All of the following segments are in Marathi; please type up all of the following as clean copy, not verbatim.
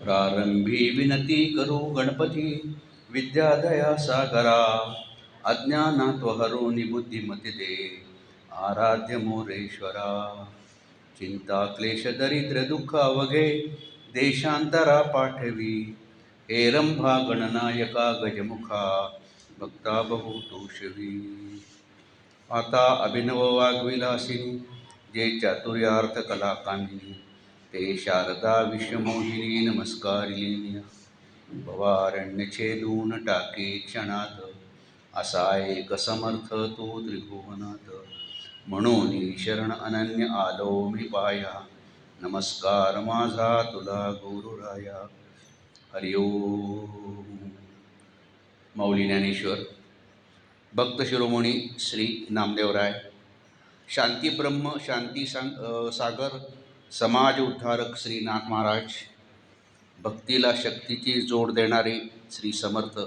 प्रारंभी विनती करू गणपती, विद्यादया सागरा. अज्ञानात्वहरो निबुद्धिमती दे, आराध्य मोरेश्वरा. चिंता क्लेश दरिद्र दुःख अवघे, देशांतरा पाठवी. हे रंभा गणनायका गजमुखा, भक्ता बहुतोषवी. आता अभिनव वाग्विलासिनी, जे चातुर्यार्थ कला कामिनी. ते शारदा विश्वमोहिनी नमस्कारिलिनिया. भवारण्य छेदून टाके क्षणात, असा एक समर्थ तो त्रिभुवनात. म्हणून शरण अनन्य आलो मी पाया, नमस्कार माझा तुला गुरुराया. हरिओम. माऊली ज्ञानेश्वर, भक्त शिरोमणी श्री नामदेवराय, शांती ब्रह्म शांती सागर समाज उद्धारक श्री नाथ महाराज, भक्तीला शक्तीची जोड देणारे श्री समर्थ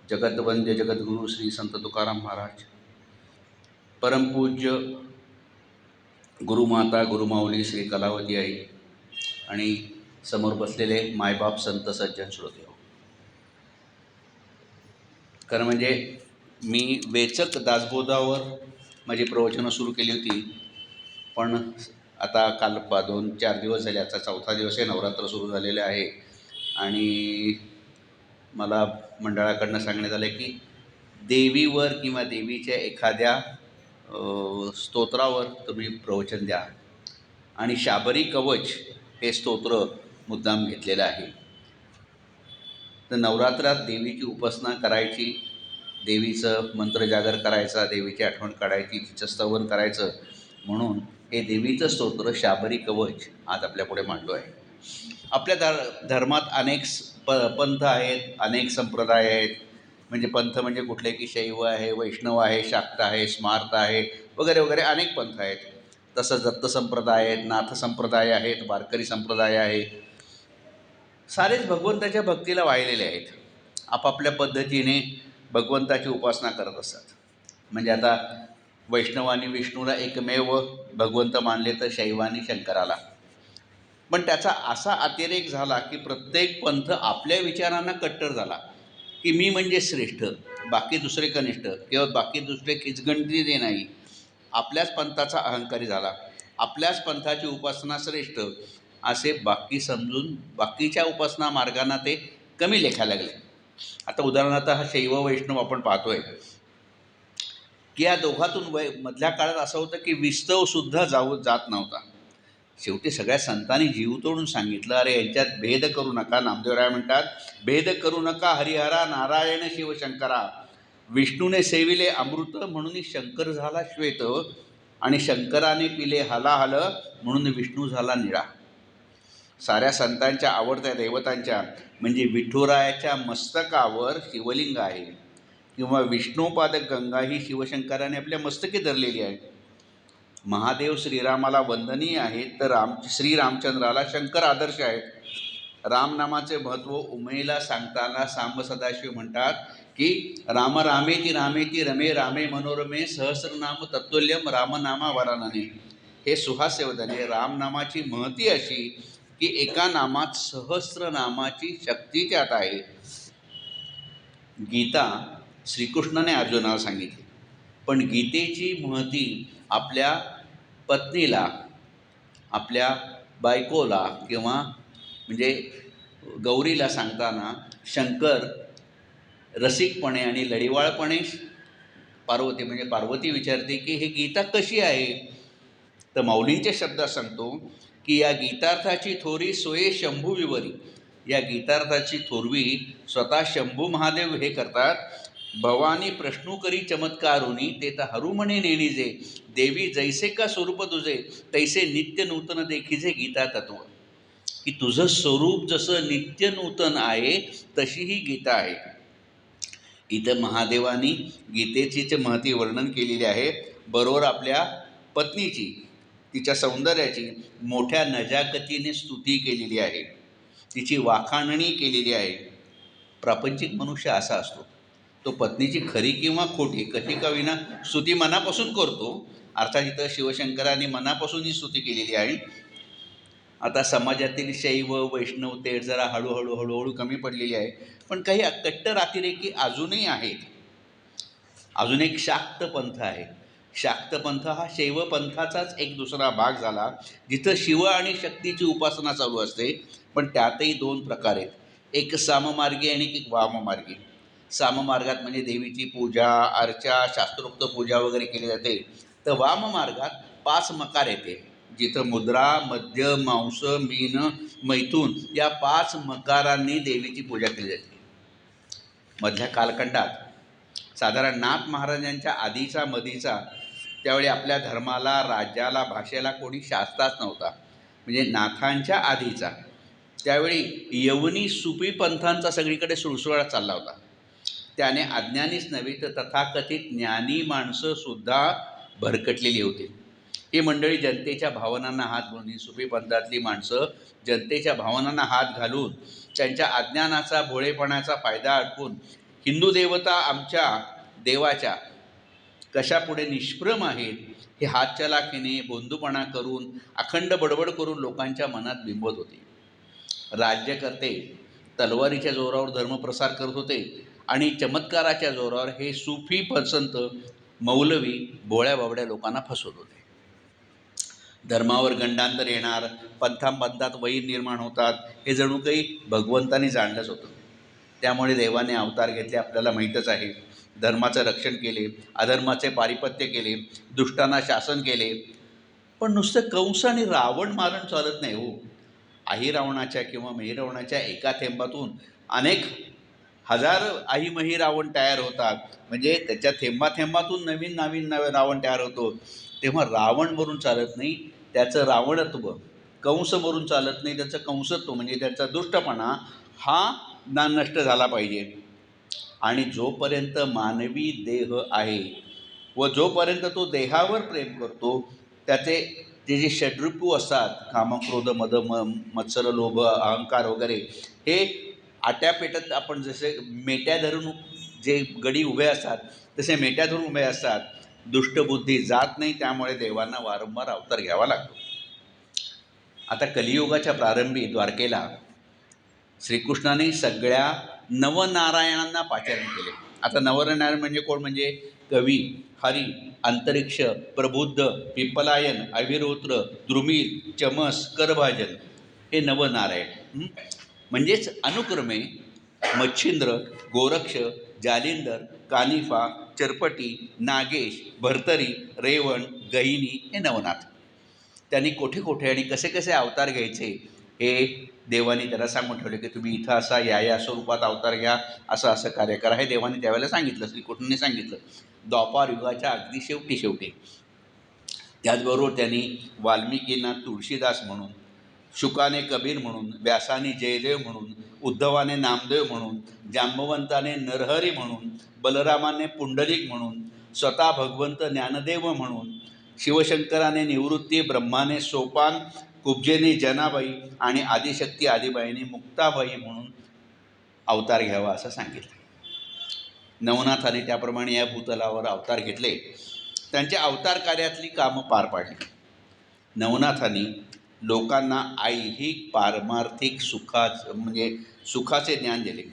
जगद्वंद्य जगद्गुरू श्री संत तुकाराम महाराज, परमपूज्य गुरुमाता गुरुमाऊली श्री कलावती आई आणि समोर बसलेले मायबाप संत सज्जन श्रोते. खरं म्हणजे मी वेचक दासबोधावर माझी प्रवचनं सुरू केली होती, पण आता काल 2-4 दिवस झाले, आता 4था दिवस आहे, नवरात्र सुरू झालेले आहे आणि मला मंडळाकडनं सांगण्यात आलं की देवीवर किंवा देवीच्या एखाद्या स्तोत्रावर तुम्ही प्रवचन द्या. आणि शाबरी कवच हे स्तोत्र मुद्दाम घेतलेलं आहे. तर नवरात्रात देवीची उपासना करायची, देवीचं मंत्रजागर करायचा, देवीची आठवण काढायची, तिचं स्तवन करायचं, म्हणून हे देवीचं स्तोत्र शाबरी कवच आज आपल्यापुढे मांडलो आहे. आपल्या धर्मात अनेक पंथ आहेत, अनेक संप्रदाय आहेत. म्हणजे पंथ म्हणजे कुठले की शैव आहे, वैष्णव आहे, शाक्त आहे, स्मार्त आहे, वगैरे वगैरे अनेक पंथ आहेत. तसं दत्त संप्रदाय आहेत, नाथ संप्रदाय आहेत, वारकरी संप्रदाय आहे. सारेच भगवंताच्या भक्तीला वाहिलेले आहेत, आपापल्या पद्धतीने भगवंताची उपासना करत असतात. म्हणजे आता वैष्णवानी विष्णूला एकमेव भगवंत मानले तर शैवानी शंकराला. पण त्याचा असा अतिरेक झाला की प्रत्येक पंथ आपल्या विचारांना कट्टर झाला की मी म्हणजे श्रेष्ठ, बाकी दुसरे कनिष्ठ, किंवा बाकी दुसरे किचगंडी नाही. आपल्याच पंथाचा अहंकारी झाला, आपल्याच पंथाची उपासना श्रेष्ठ असे बाकी समजून बाकीच्या उपासना मार्गांना ते कमी लेखायला लागले. आता उदाहरणार्थ हा शैव वैष्णव आपण पाहतोय की या दोघातून मधल्या काळात असं होतं की विस्तवसुद्धा जात नव्हता. शेवटी सगळ्या संतांनी जीव तोडून सांगितलं, अरे यांच्यात भेद करू नका. नामदेवराय म्हणतात, भेद करू नका हरिहरा नारायण शिवशंकरा. विष्णूने सेविले अमृत म्हणून शंकर झाला श्वेत, आणि शंकराने पिले हलाहल म्हणून विष्णू झाला निळा. साऱ्या संतांच्या आवडत्या देवतांच्या म्हणजे विठुरायाच्या मस्तकावर शिवलिंग आहे, किंवा विष्णुपाद गंगा ही शिवशंकराने आपल्या मस्तकी धरलेली आहे. महादेव श्रीरामाला वंदनीय आहेत, तर श्रीरामचंद्राला शंकर आदर्श आहेत. रामनामाचे महत्त्व उमेला सांगताना सांब सदाशिव म्हणतात की राम रामेती रामेती रमे रामे मनोरमे सहस्रनाम तत्तुल्यम रामनामा वरानने. हे सुहास्यवदने रामनामाची महती अशी की एका नामात सहस्रनामाची शक्ती त्यात आहे. गीता श्रीकृष्णाने अर्जुनाला सांगितली, पण गीतेची महती आपल्या पत्नीला, आपल्या बायकोला किंवा म्हणजे गौरीला सांगताना शंकर रसिकपणे आणि लढिवाळपणे पार्वती म्हणजे पार्वती विचारते की हे गीता कशी आहे. तर माऊलींच्या शब्दात सांगतो की या गीतार्थाची थोरी सोये शंभू विवरी. या गीतार्थाची थोरवी स्वतः शंभू महादेव हे करतात. भवानी प्रश्नू करी चमत्कारुनी, ते तर हरुमणे नेणीजे. देवी जैसे का स्वरूप तुझे, तैसे नित्य नूतन देखीजे गीता तत्व. की तुझं स्वरूप जसं नित्य नूतन आहे तशी ही गीता आहे. इथं महादेवानी गीतेचीच महती वर्णन केलेली आहे, बरोबर आपल्या पत्नीची, तिच्या सौंदर्याची मोठ्या नजाकतीने स्तुती केलेली आहे, तिची वाखाणणी केलेली आहे. प्रापंचिक मनुष्य असा असतो, तो पत्नीची खरी किंवा खोटी कशी का विना स्तुती मनापासून करतो. अर्थात इथं शिवशंकरांनी मनापासून ही स्तुती केलेली आहे. आता समाजातील शैव वैष्णव तेढ जरा हळूहळू कमी पडलेली आहे, पण काही कट्टर अतिरेकी अजूनही आहेत. अजून एक शाक्त पंथ आहे. शाक्त पंथ हा शैव पंथाचाच एक दुसरा भाग झाला, जिथं शिव आणि शक्तीची उपासना चालू असते. पण त्यातही दोन प्रकार आहेत, एक साममार्गी आणि एक वाममार्गी. साममार्गात म्हणजे देवीची पूजा अर्चा शास्त्रोक्त पूजा वगैरे केली जाते. तर वाममार्गात 5 मकार येते, जिथं मुद्रा मध्य मांस मीन मैथून या 5 मकारांनी देवीची पूजा केली जाते. मधल्या कालखंडात साधारण नाथ महाराजांच्या आधीचा मधीचा त्यावेळी आपल्या धर्माला राज्याला भाषेला कोणी शास्त्राच नव्हता. म्हणजे नाथांच्या आधीचा त्यावेळी यवनी सुफी पंथांचा सगळीकडे सुळसुळाट चालला होता. त्याने अज्ञानीच नव्हे तर तथाकथित ज्ञानी माणसंसुद्धा भरकटलेली होती. ही मंडळी जनतेच्या भावनांना हात घालून, ही सुफी पंथातली माणसं जनतेच्या भावनांना हात घालून त्यांच्या अज्ञानाचा भोळेपणाचा फायदा अडकून हिंदू देवता आमच्या देवाच्या कशापुढे निष्प्रम आहेत हे हातचलाखीने बोंदूपणा करून अखंड बडबड करून लोकांच्या मनात बिंबवत होते. राज्यकर्ते तलवारीच्या जोरावर धर्मप्रसार करत होते आणि चमत्काराच्या जोरावर हे सुफी संत मौलवी भोळ्या बावड्या लोकांना फसवत होते. धर्मावर गंडांतर येणार, पंथांपंथात वैर निर्माण होतात, हे जणू काही भगवंतानी जाणलंच होतं. त्यामुळे देवाने अवतार घेतले आपल्याला माहीतच आहे. धर्माचं रक्षण केले, अधर्माचे पारिपत्य केले, दुष्टांना शासन केले. पण नुसतं कंस आणि रावण मारण चालत नाही हो. आई रावणाच्या किंवा मही रावणाच्या एका थेंबातून अनेक हजार आई रावण तयार होतात. म्हणजे त्याच्या थेंबातून नवीन रावण तयार होतो. तेव्हा रावण मरून चालत नाही, त्याचं रावणत्व. कंस मरून चालत नाही, त्याचं कंसत्व म्हणजे त्याचा दुष्टपणा हा नष्ट झाला पाहिजे. आणि जोपर्यंत मानवी देह आहे व जोपर्यंत तो देहावर प्रेम करतो, त्याचे जे षड्रिपू असतात, कामक्रोध मद मत्सर लोभ अहंकार वगैरे, हे आट्यापेटत आपण जसे मेट्या धरून जे गडी उभे असतात तसे मेट्या धरून उभे असतात. दुष्टबुद्धी जात नाही, त्यामुळे देवांना वारंवार अवतार घ्यावा लागतो. आता कलियुगाच्या प्रारंभी द्वारकेला श्रीकृष्णाने सगळ्या नवनारायणांना पाचारण केले. आता नवनारायण म्हणजे कोण? म्हणजे कवी, हरी, अंतरिक्ष, प्रबुद्ध, पिप्पलायन, अविरोत्र, द्रुमिल, चमस, करभाजन, हे नवनारायण. म्हणजेच अनुक्रमे मच्छिंद्र, गोरक्ष, जालिंदर, कानिफा, चरपटी, नागेश, भर्तरी, रेवण, गहिनी हे नवनाथ. त्यांनी कोठे कोठे आणि कसे कसे अवतार घ्यायचे हे देवाने त्याला सांगून ठेवले, की तुम्ही इथं असा या स्वरूपात अवतार घ्या, असं कार्य करा. हे देवाने त्यावेळेला सांगितलं, श्रीकृष्णाने सांगितलं द्वापार युगाच्या अगदी शेवटी. त्याचबरोबर त्यांनी वाल्मिकींना तुळशीदास म्हणून, शुकाने कबीर म्हणून, व्यासाने जयदेव म्हणून, उद्धवाने नामदेव म्हणून, जांबवंताने नरहरी म्हणून, बलरामाने पुंडलिक म्हणून, स्वतः भगवंत ज्ञानदेव म्हणून, शिवशंकराने निवृत्ती, ब्रह्माने सोपान, कुब्जेने जनाबाई आणि आदिशक्ती आदिबाईने मुक्ताबाई म्हणून अवतार घ्यावा असं सांगितलं. नवनाथाने त्याप्रमाणे या भूतलावर अवतार घेतले, त्यांच्या अवतार कार्यातली कामं पार पाडली. नवनाथांनी लोकांना ऐहिक पारमार्थिक सुखाचे ज्ञान दिले.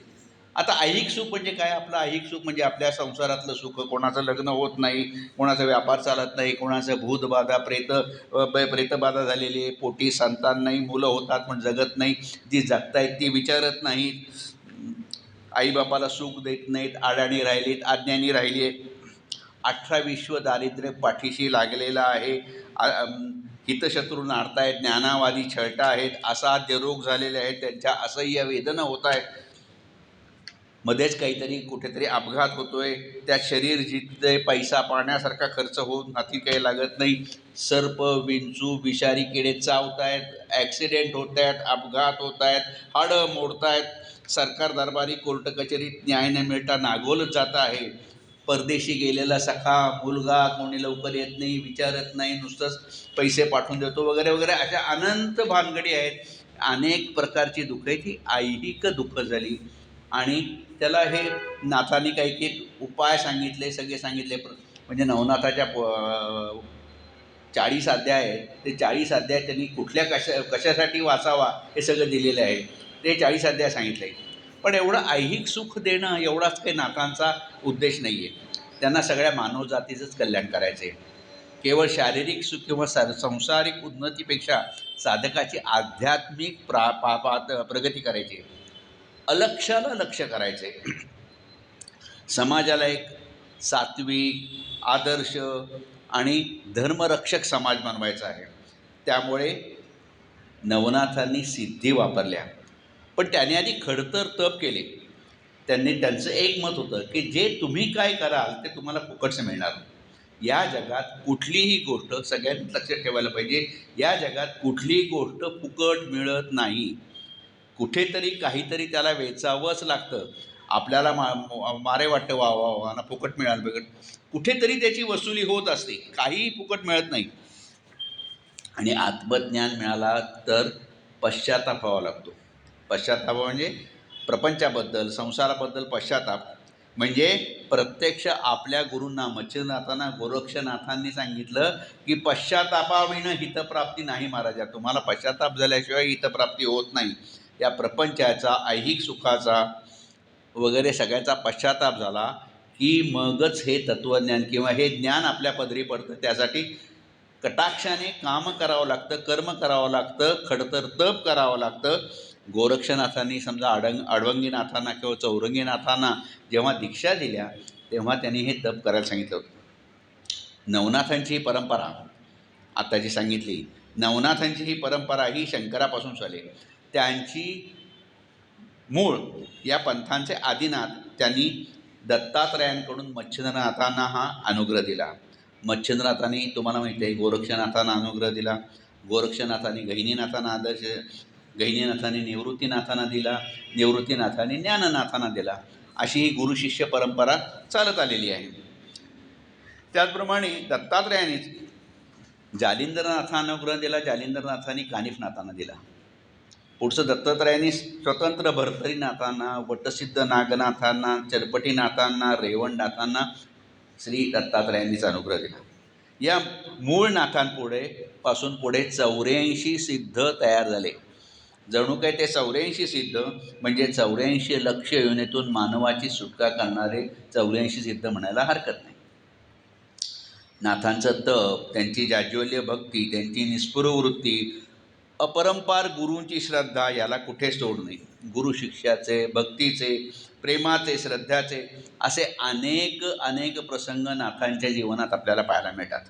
आता ऐहिक सुख म्हणजे काय? आपलं ऐहिक सुख म्हणजे आपल्या संसारातलं सुख. कोणाचं लग्न होत नाही, कोणाचा व्यापार चालत नाही, कोणाचं भूतबाधा प्रेतबाधा झालेली आहे, पोटी संतान नाही, मुलं होतात पण जगत नाही, जी जगतायत ती विचारत नाहीत, आईबापाला सुख देत नाहीत, आडाणी राहिलीत, अज्ञानी राहिली आहेत, 18 विश्व दारिद्र्य पाठीशी लागलेलं आहे, हितशत्रू नाडतायत, ज्ञानावादी छळता आहेत, असाध्य रोग झालेले आहेत, त्यांच्या असह्य वेदना होत आहेत, मध्येच काहीतरी कुठेतरी अपघात होतोय, त्या शरीर जिथे पैसा पाण्यासारखा खर्च होत हाती काही लागत नाही, सर्प विंचू विषारी किडे चावत आहेत, ॲक्सिडेंट होत आहेत, अपघात होत आहेत, हाडं मोडत आहेत, सरकार दरबारी कोर्ट कचेरीत न्याय न मिळता नागोलत जात आहे, परदेशी गेलेला सखा मुलगा कोणी लवकर येत नाही, विचारत नाही, नुसतंच पैसे पाठवून देतो वगैरे वगैरे, अशा अनंत भानगडी आहेत. अनेक प्रकारची दुःख आहेत, ही ऐहिक दुःख झाली. आणि त्याला हे नाथांनी काही उपाय सांगितले, सगळे सांगितले. म्हणजे नवनाथाच्या 40 अध्याय आहेत. ते 40 अध्याय त्यांनी कुठल्या कशासाठी वाचावा हे सगळं दिलेलं आहे. ते 40 अध्याय सांगितलं आहे. पण एवढं ऐहिक सुख देणं एवढाच काही नाथांचा उद्देश नाही आहे. त्यांना सगळ्या मानवजातीचंच कल्याण करायचं आहे. केवळ शारीरिक सुख किंवा संसारिक उन्नतीपेक्षा साधकाची आध्यात्मिक प्रगती करायची आहे. अलक्ष्याला लक्ष्य करायचं आहे. समाजाला एक सात्विक, आदर्श आणि धर्मरक्षक समाज बनवायचा आहे. त्यामुळे नवनाथांनी सिद्धी वापरल्या. पण त्याने आधी खडतर तप केले. त्यांचं एक मत होतं की जे तुम्ही काय कराल ते तुम्हाला फुकटचं मिळणार. या जगात कुठलीही गोष्ट, सगळ्यांनी लक्षात ठेवायला पाहिजे, या जगात कुठलीही गोष्ट फुकट मिळत नाही. कुठेतरी काहीतरी त्याला वेचावंच लागतं. आपल्याला मारे वाटतं, वा वा वा ना फुकट मिळालं बघत, कुठेतरी त्याची वसुली होत असते. काहीही फुकट मिळत नाही. आणि आत्मज्ञान मिळाला तर पश्चाताप व्हावा लागतो. पश्चाताप म्हणजे प्रपंचाबद्दल, संसाराबद्दल पश्चाताप. म्हणजे प्रत्यक्ष आपल्या गुरूंना, मच्छिंद्रनाथांना, गोरक्षनाथांनी सांगितलं की पश्चातापाविणं हितप्राप्ती नाही महाराजा. तुम्हाला पश्चाताप झाल्याशिवाय हितप्राप्ती होत नाही. या प्रपंचाचा, ऐहिक सुखाचा वगैरे सगळ्याचा पश्चाताप झाला की मगच हे तत्त्वज्ञान किंवा हे ज्ञान आपल्या पदरी पडतं. त्यासाठी कटाक्षाने काम करावं लागतं, कर्म करावं लागतं, खडतर तप करावं लागतं. गोरक्षनाथांनी समजा अडवंगीनाथांना किंवा चौरंगीनाथांना जेव्हा दीक्षा दिल्या तेव्हा त्यांनी हे तप करायला सांगितलं होतं. नवनाथांची ही परंपरा आता जी सांगितली, नवनाथांची ही परंपरा ही शंकरापासून झाली. त्यांची मूळ या पंथांचे आदिनाथ त्यांनी दत्तात्रयांकडून मच्छिंद्रनाथांना हा अनुग्रह दिला. मच्छिंद्रनाथांनी तुम्हाला माहिती आहे गोरक्षनाथांना अनुग्रह दिला. गोरक्षनाथांनी गहिनीनाथांनी निवृत्तीनाथांना दिला. निवृत्तीनाथांनी ज्ञाननाथांना दिला. अशी ही गुरुशिष्य परंपरा चालत आलेली आहे. त्याचप्रमाणे दत्तात्रयांनी जालिंदरनाथांना अनुग्रह दिला. जालिंदरनाथांनी कानिफनाथांना दिला. पुढचं दत्तात्रयांनी स्वतंत्र भर्तरीनाथांना, वटसिद्ध नागनाथांना, चरपटीनाथांना, रेवणनाथांना श्री दत्तात्रयांनीच अनुग्रह दिला. या मूळ नाथांपुढे पासून पुढे 84 सिद्ध तयार झाले. जणू काय ते 84 सिद्ध म्हणजे 84 लक्ष योनीतून मानवाची सुटका करणारे 84 सिद्ध म्हणायला हरकत नाही. नाथांचं तप, त्यांची जाज्वल्य भक्ती, त्यांची निस्पृह वृत्ती, अपरंपार गुरूंची श्रद्धा याला कुठेच तोड नाही. गुरु शिष्याचे, भक्तीचे, प्रेमाचे, श्रद्धाचे असे अनेक प्रसंग नाथांच्या जीवनात आपल्याला पाहायला मिळतात.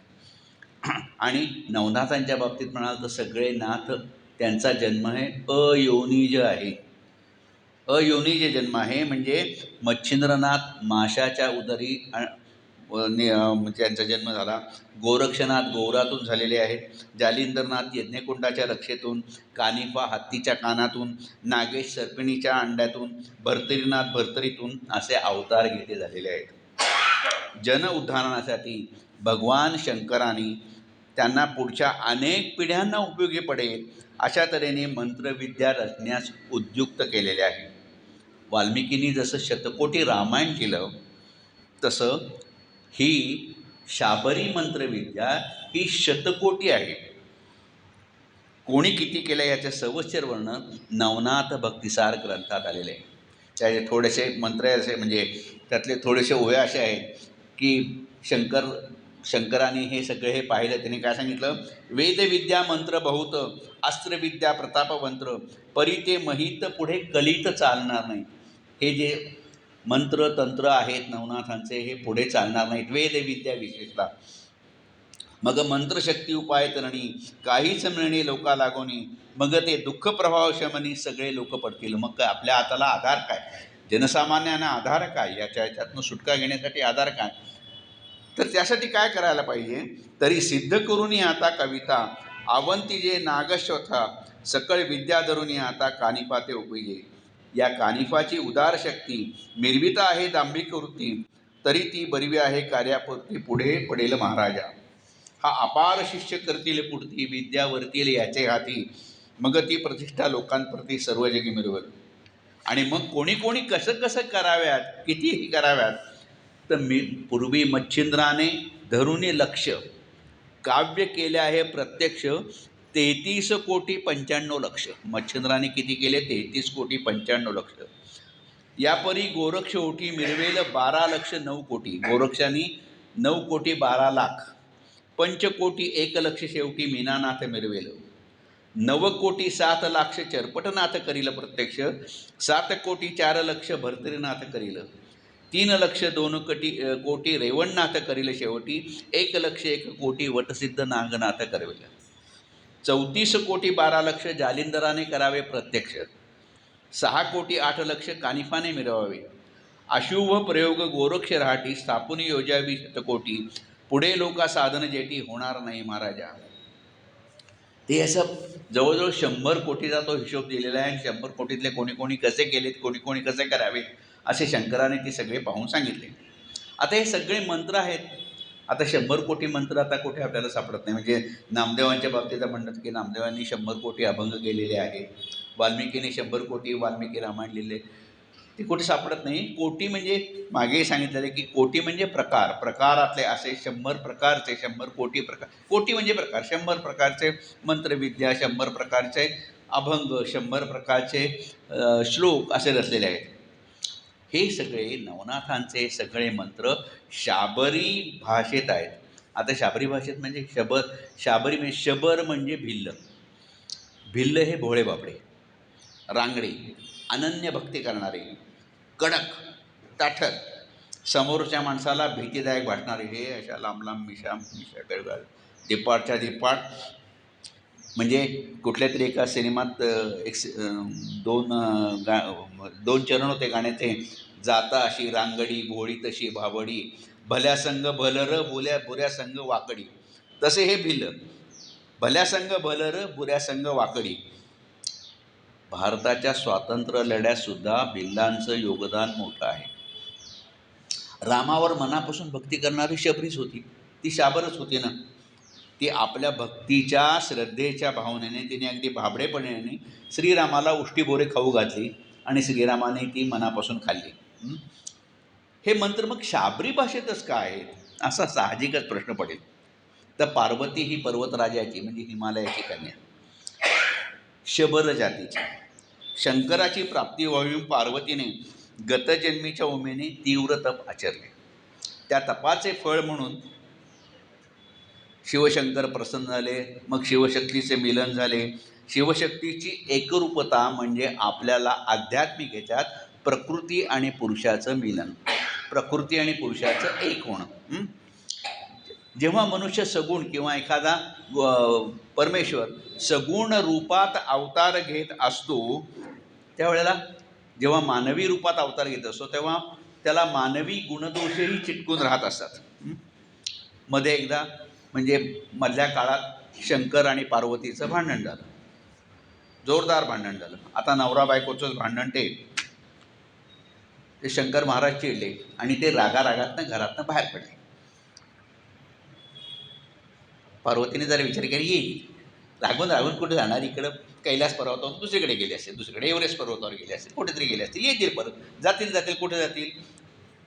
आणि नवनाथांच्या बाबतीत म्हणाल तर सगळे नाथ त्यांचा जन्म आहे अयोनिज आहे. अयोनिज जन्म आहे म्हणजे मच्छिंद्रनाथ माशाच्या उदरी त्यांचा जन्म झाला. गोरक्षनाथ गोवरातून झालेले आहेत. जालिंदरनाथ यज्ञकुंडाच्या रक्षेतून, कानिफा हत्तीच्या कानातून, नागेश सर्पिणीच्या अंड्यातून, भर्तरीनाथ भर्तरीतून असे अवतार घेतले झालेले आहेत. जन उद्धारणासाठी भगवान शंकरांनी त्यांना पुढच्या अनेक पिढ्यांना उपयोगी पडेल अशा तऱ्हेने मंत्रविद्या रचण्यास उद्युक्त केलेले आहे. वाल्मिकींनी जसं शतकोटी रामायण केलं तसं ही शाबरी मंत्रविद्या ही शतकोटी आहे. कोणी किती केलं याचे सविस्तर वर्णन नवनाथ भक्तिसार ग्रंथात आलेले आहे. त्याचे थोडेसे मंत्र असे म्हणजे त्यातले थोडेसे ओव्या असे आहेत की शंकरांनी हे सगळे हे पाहिलं. त्यांनी काय सांगितलं, वेदविद्या मंत्र बहुत, अस्त्रविद्या प्रतापवंत्र, परी ते महित पुढे कलित चालणार नाही. हे जे मंत्र तंत्र आहेत नवनाथांचे हे पुढे चालणार नाहीत. वेदविद्या विशेषतः. मग मंत्रशक्ती उपाय तरणी, काहीच मिळणे लोका लागोनी, मग ते दुःख प्रभाव शमनी, सगळे लोक पडतील. मग काय आपल्या हाताला आधार काय, जनसामान्यांना आधार काय, याच्यातनं सुटका घेण्यासाठी आधार काय. तर त्यासाठी काय करायला पाहिजे, तरी सिद्ध करून आता कविता, आवंती जे नागश्वथा, सकळ विद्या धरून आता कानिफा ते उपयोगी. या कानिफाची उदार शक्ती मिरविता आहे दांभिक वृत्ती, तरी ती बरवी आहे कार्यापुरती, पुढे पडेल महाराजा. हा अपार शिष्य करतील पुढती, विद्या वरतील याचे हाती, मग ती प्रतिष्ठा लोकांप्रती सर्व जगी मिरवल. आणि मग कोणी कोणी कसं कराव्यात, कितीही कराव्यात. तर पूर्वी मच्छिंद्राने धरुणी लक्ष काव्य केले आहे प्रत्यक्ष 33,95,00,000. मच्छिंद्राने किती केले? 33,95,00,000. यापरी गोरक्ष ओटी मिरवेल 12,09,00,000. गोरक्षांनी 9,12,00,000. पंचकोटी 1,00,000 शेवटी मीनानाथ मिरवेल. 9,07,00,000 चरपटनाथ करील प्रत्यक्ष. 7,04,00,000 भर्तरीनाथ करील. 3,02,00,000 रेवणनाथ करील शेवटी. 1,01,00,000 वटसिद्ध नागनाथ करविल. 34,12,00,000 जालिंदराने करावे प्रत्यक्ष. 6,08,00,000 कानिफाने मिरवावे. अशुभ प्रयोग गोरक्ष रहाटी स्थापून योजावी शतकोटी. पुढे लोका साधन जेटी होणार नाही महाराजा. ते असं जवळजवळ 100 कोटीचा तो हिशोब दिलेला आहे. 100 कोटीतले कोणी कोणी कसे केलेत, कोणी कोणी कसे करावेत असे शंकराने ते सगळे पाहून सांगितले. आता हे सगळे मंत्र आहेत. आता 100 कोटी मंत्र आता कुठे आपल्याला सापडत नाही. म्हणजे नामदेवांच्या बाबतीत म्हणतात की नामदेवांनी 100 कोटी अभंग केलेले आहे. वाल्मिकीने 100 कोटी वाल्मिकी रामायण लिहिले. ते कुठे सापडत नाही. कोटी म्हणजे मागेही सांगितलेलं आहे की कोटी म्हणजे प्रकार. प्रकारातले असे 100 प्रकारचे 100 कोटी प्रकार. कोटी म्हणजे प्रकार. 100 प्रकारचे मंत्रविद्या, 100 प्रकारचे अभंग, 100 प्रकारचे श्लोक असे रचलेले आहेत. हे सगळे नवनाथांचे सगळे मंत्र शाबरी भाषेत आहेत. आता शाबरी भाषेत म्हणजे शाबरी म्हणजे शबर म्हणजे भिल्ल. भिल्ल हे भोळे बापडे, रांगडे, अनन्य भक्ती करणारे, कडक, ताठर, समोरच्या माणसाला भीतीदायक वाटणारे. हे अशा लांब लांब मिशा गळगाळ, धिप्पाडच्या धिप्पाड. म्हणजे कुठल्या तरी एका सिनेमात दोन चरण होते गाण्याचे. जाता अशी रांगडी, भोळी तशी भाबडी, भल्या संग भलर, बुऱ्या संग वाकडी. तसे हे भिल्ल, भल्या संग भलर, बुऱ्या संग वाकडी. भारताच्या स्वातंत्र्य लढ्यातसुद्धा भिल्लांचं योगदान मोठं आहे. रामावर मनापासून भक्ती करणारी शबरीच होती, ती शाबरच होती ना. ती आपल्या भक्तीच्या श्रद्धेच्या भावनेने तिने अगदी भाबडेपणाने श्रीरामाला उष्टी बोरे खाऊ घातली आणि श्रीरामाने ती मनापासून खाल्ली. हे मंत्र मग शाबरी भाषेतच का आहेत असा साहजिकच प्रश्न पडेल. तर पार्वती ही पर्वतराजाची म्हणजे हिमालयाची कन्या, शबर जातीची. शंकराची प्राप्ती व्हावी पार्वतीने गतजन्मीच्या उमेने तीव्र तप आचरले. त्या तपाचे फळ म्हणून शिवशंकर प्रसन्न झाले. मग शिवशक्तीचे मिलन झाले. शिवशक्तीची एकरूपता म्हणजे आपल्याला आध्यात्मिक ह्याच्यात प्रकृती आणि पुरुषाचं मिलन, प्रकृती आणि पुरुषाचं एक होणं. जेव्हा मनुष्य सगुण किंवा एखादा परमेश्वर सगुण रूपात अवतार घेत असतो त्यावेळेला, जेव्हा मानवी रूपात अवतार घेत असतो तेव्हा त्याला मानवी गुणदोषही चिटकून राहत असतात. मध्ये एकदा म्हणजे मधल्या काळात शंकर आणि पार्वतीचं भांडण झालं, जोरदार भांडण झालं. आता नवरा बायकोचंच भांडण ते शंकर महाराज चिडले आणि ते रागारागातनं घरातनं बाहेर पडले. पार्वतीने जरा विचार केला, येईल रागून रागून कुठे जाणार, इकडं कैलास पर्वतावर दुसरीकडे गेले असतील, दुसरीकडे एव्हरेस्ट पर्वतावर गेले असतील, कुठेतरी गेले असतील, येतील परत. जातील कुठे जातील,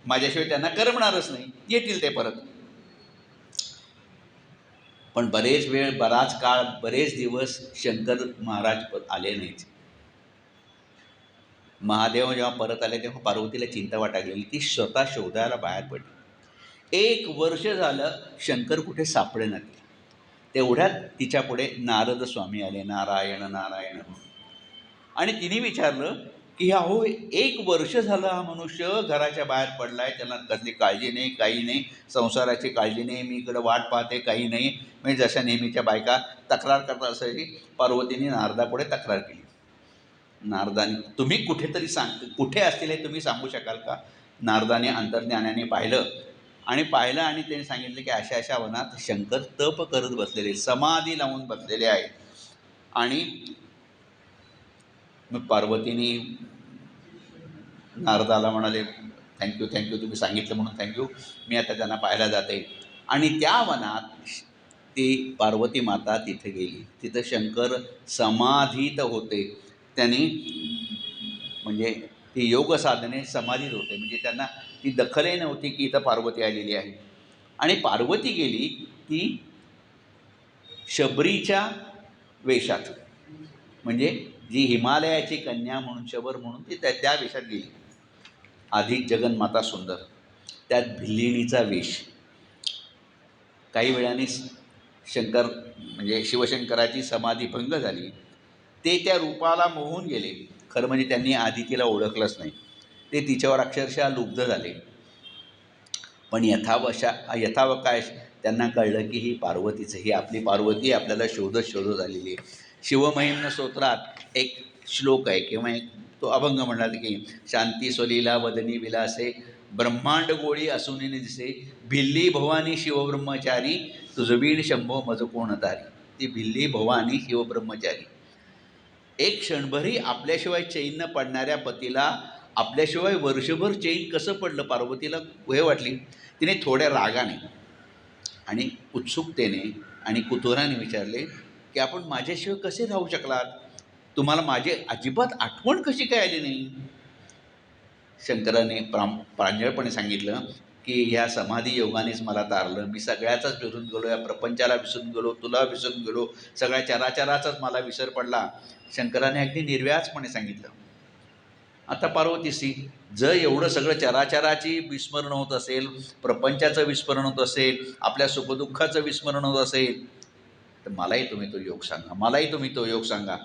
माझ्याशिवाय त्यांना करमणारच नाही, येतील ते परत. पण बराच काळ बरेच दिवस शंकर महाराज आले नाहीत. महादेव जेव्हा परत आले तेव्हा पार्वतीला चिंता वाटायला ती स्वतः शोधायला बाहेर पडली. 1 वर्ष झालं शंकर कुठे सापडेना. तेवढ्यात तिच्या पुढे नारद स्वामी आले, नारायण नारायण. आणि तिने विचारलं की अहो 1 वर्ष झालं हा मनुष्य घराच्या बाहेर पडलाय, त्याला कसली काळजी नाही, काही नाही, संसाराची काळजी नाही, मी इकडं वाट पाहते, काही नाही. म्हणजे जशा नेहमीच्या बायका तक्रार करतात असायची पार्वतीने नारदापुढे तक्रार केली. नारदाने, तुम्ही कुठेतरी कुठे असतील हे तुम्ही सांगू शकाल का? नारदाने अंतर्ज्ञानाने पाहिलं आणि त्यांनी सांगितलं की अशा अशा वनात शंकर तप करत बसलेले, समाधी लावून बसलेले आहेत. आणि मग पार्वतीने नारदाला म्हणाले, थँक्यू तुम्ही सांगितलं म्हणून थँक्यू, मी आता त्यांना पाहायला जाते. आणि त्या वनात ती पार्वती माता तिथे गेली. तिथं शंकर समाधीत होते. त्यांनी म्हणजे ती योग साधने समाधीत होते. म्हणजे त्यांना ती दखलही नव्हती की इथं पार्वती आलेली आहे. आणि पार्वती गेली ती शबरीच्या वेशात, म्हणजे जी हिमालयाची कन्या म्हणून शबर म्हणून ती त्या वेशात गेली. आधी जगन्माता सुंदर, त्यात भिल्लिणीचा वेश. काही वेळाने शंकर म्हणजे शिवशंकराची समाधी भंग झाली. ते त्या रूपाला मोहून गेले. खरं म्हणजे त्यांनी आधी तिला ओळखलंच नाही. ते तिच्यावर अक्षरशः लुब्ध झाले. पण यथावकाश त्यांना कळलं की ही पार्वतीचं, ही आपली पार्वती आपल्याला शोधत शोधत आलेली आहे. शिवमहिम्न स्तोत्रात एक श्लोक आहे किंवा एक तो अभंग म्हणला की शांती स्वलीला वदनी विलासे ब्रह्मांड गोळी असूनी दिसे भिल्ली भवानी शिवब्रह्मचारी तुझबीण शंभो मज कोण तारी. ती भिल्ली भवानी शिवब्रह्मचारी. एक क्षणभरही आपल्याशिवाय चैन न पडणाऱ्या पतीला आपल्याशिवाय वर्षभर चैन कसं पडलं पार्वतीला हे वाटली. तिने थोड्या रागाने आणि उत्सुकतेने आणि कुतूहलाने विचारले की आपण माझ्याशिवाय कसे राहू शकलात? तुम्हाला माझी अजिबात आठवण कशी काय आली नाही? शंकराने प्रांजळपणे सांगितलं की ह्या समाधी योगानेच मला तारलं. मी सगळ्याचाच विसरून गेलो, या प्रपंचाला विसरून गेलो, तुला विसरून गेलो, सगळ्या चराचराचाच मला विसर पडला. शंकराने अगदी निर्व्याजपणे सांगितलं. आता पार्वतीसी, जर एवढं सगळं चराचराची विस्मरण होत असेल, प्रपंचाचं विस्मरण होत असेल, आपल्या सुखदुःखाचं विस्मरण होत असेल, तर मलाही तुम्ही तो योग सांगा, मलाही तुम्ही तो योग सांगा.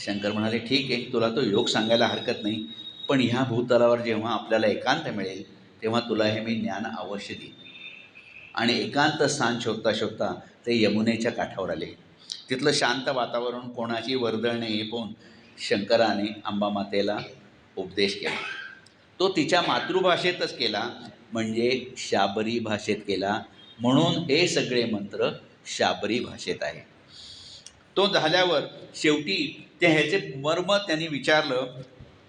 शंकर म्हणाले, ठीक आहे, तुला तो योग सांगायला हरकत नाही, पण ह्या भूतलावर जेव्हा आपल्याला एकांत मिळेल तेव्हा तुला हे मी ज्ञान अवश्य देईन. आणि एकांत स्थान शोधता शोधता ते यमुनेच्या काठावर आले. तिथलं शांत वातावरण, कोणाची वर्दळ नाही हे पाहून शंकराने अंबामातेला उपदेश केला. तो तिच्या मातृभाषेतच केला, म्हणजे शाबरी भाषेत केला. म्हणून हे सगळे मंत्र शाबरी भाषेत आहे. तो झाल्यावर शेवटी ते ह्याचे मर्म त्यांनी विचारलं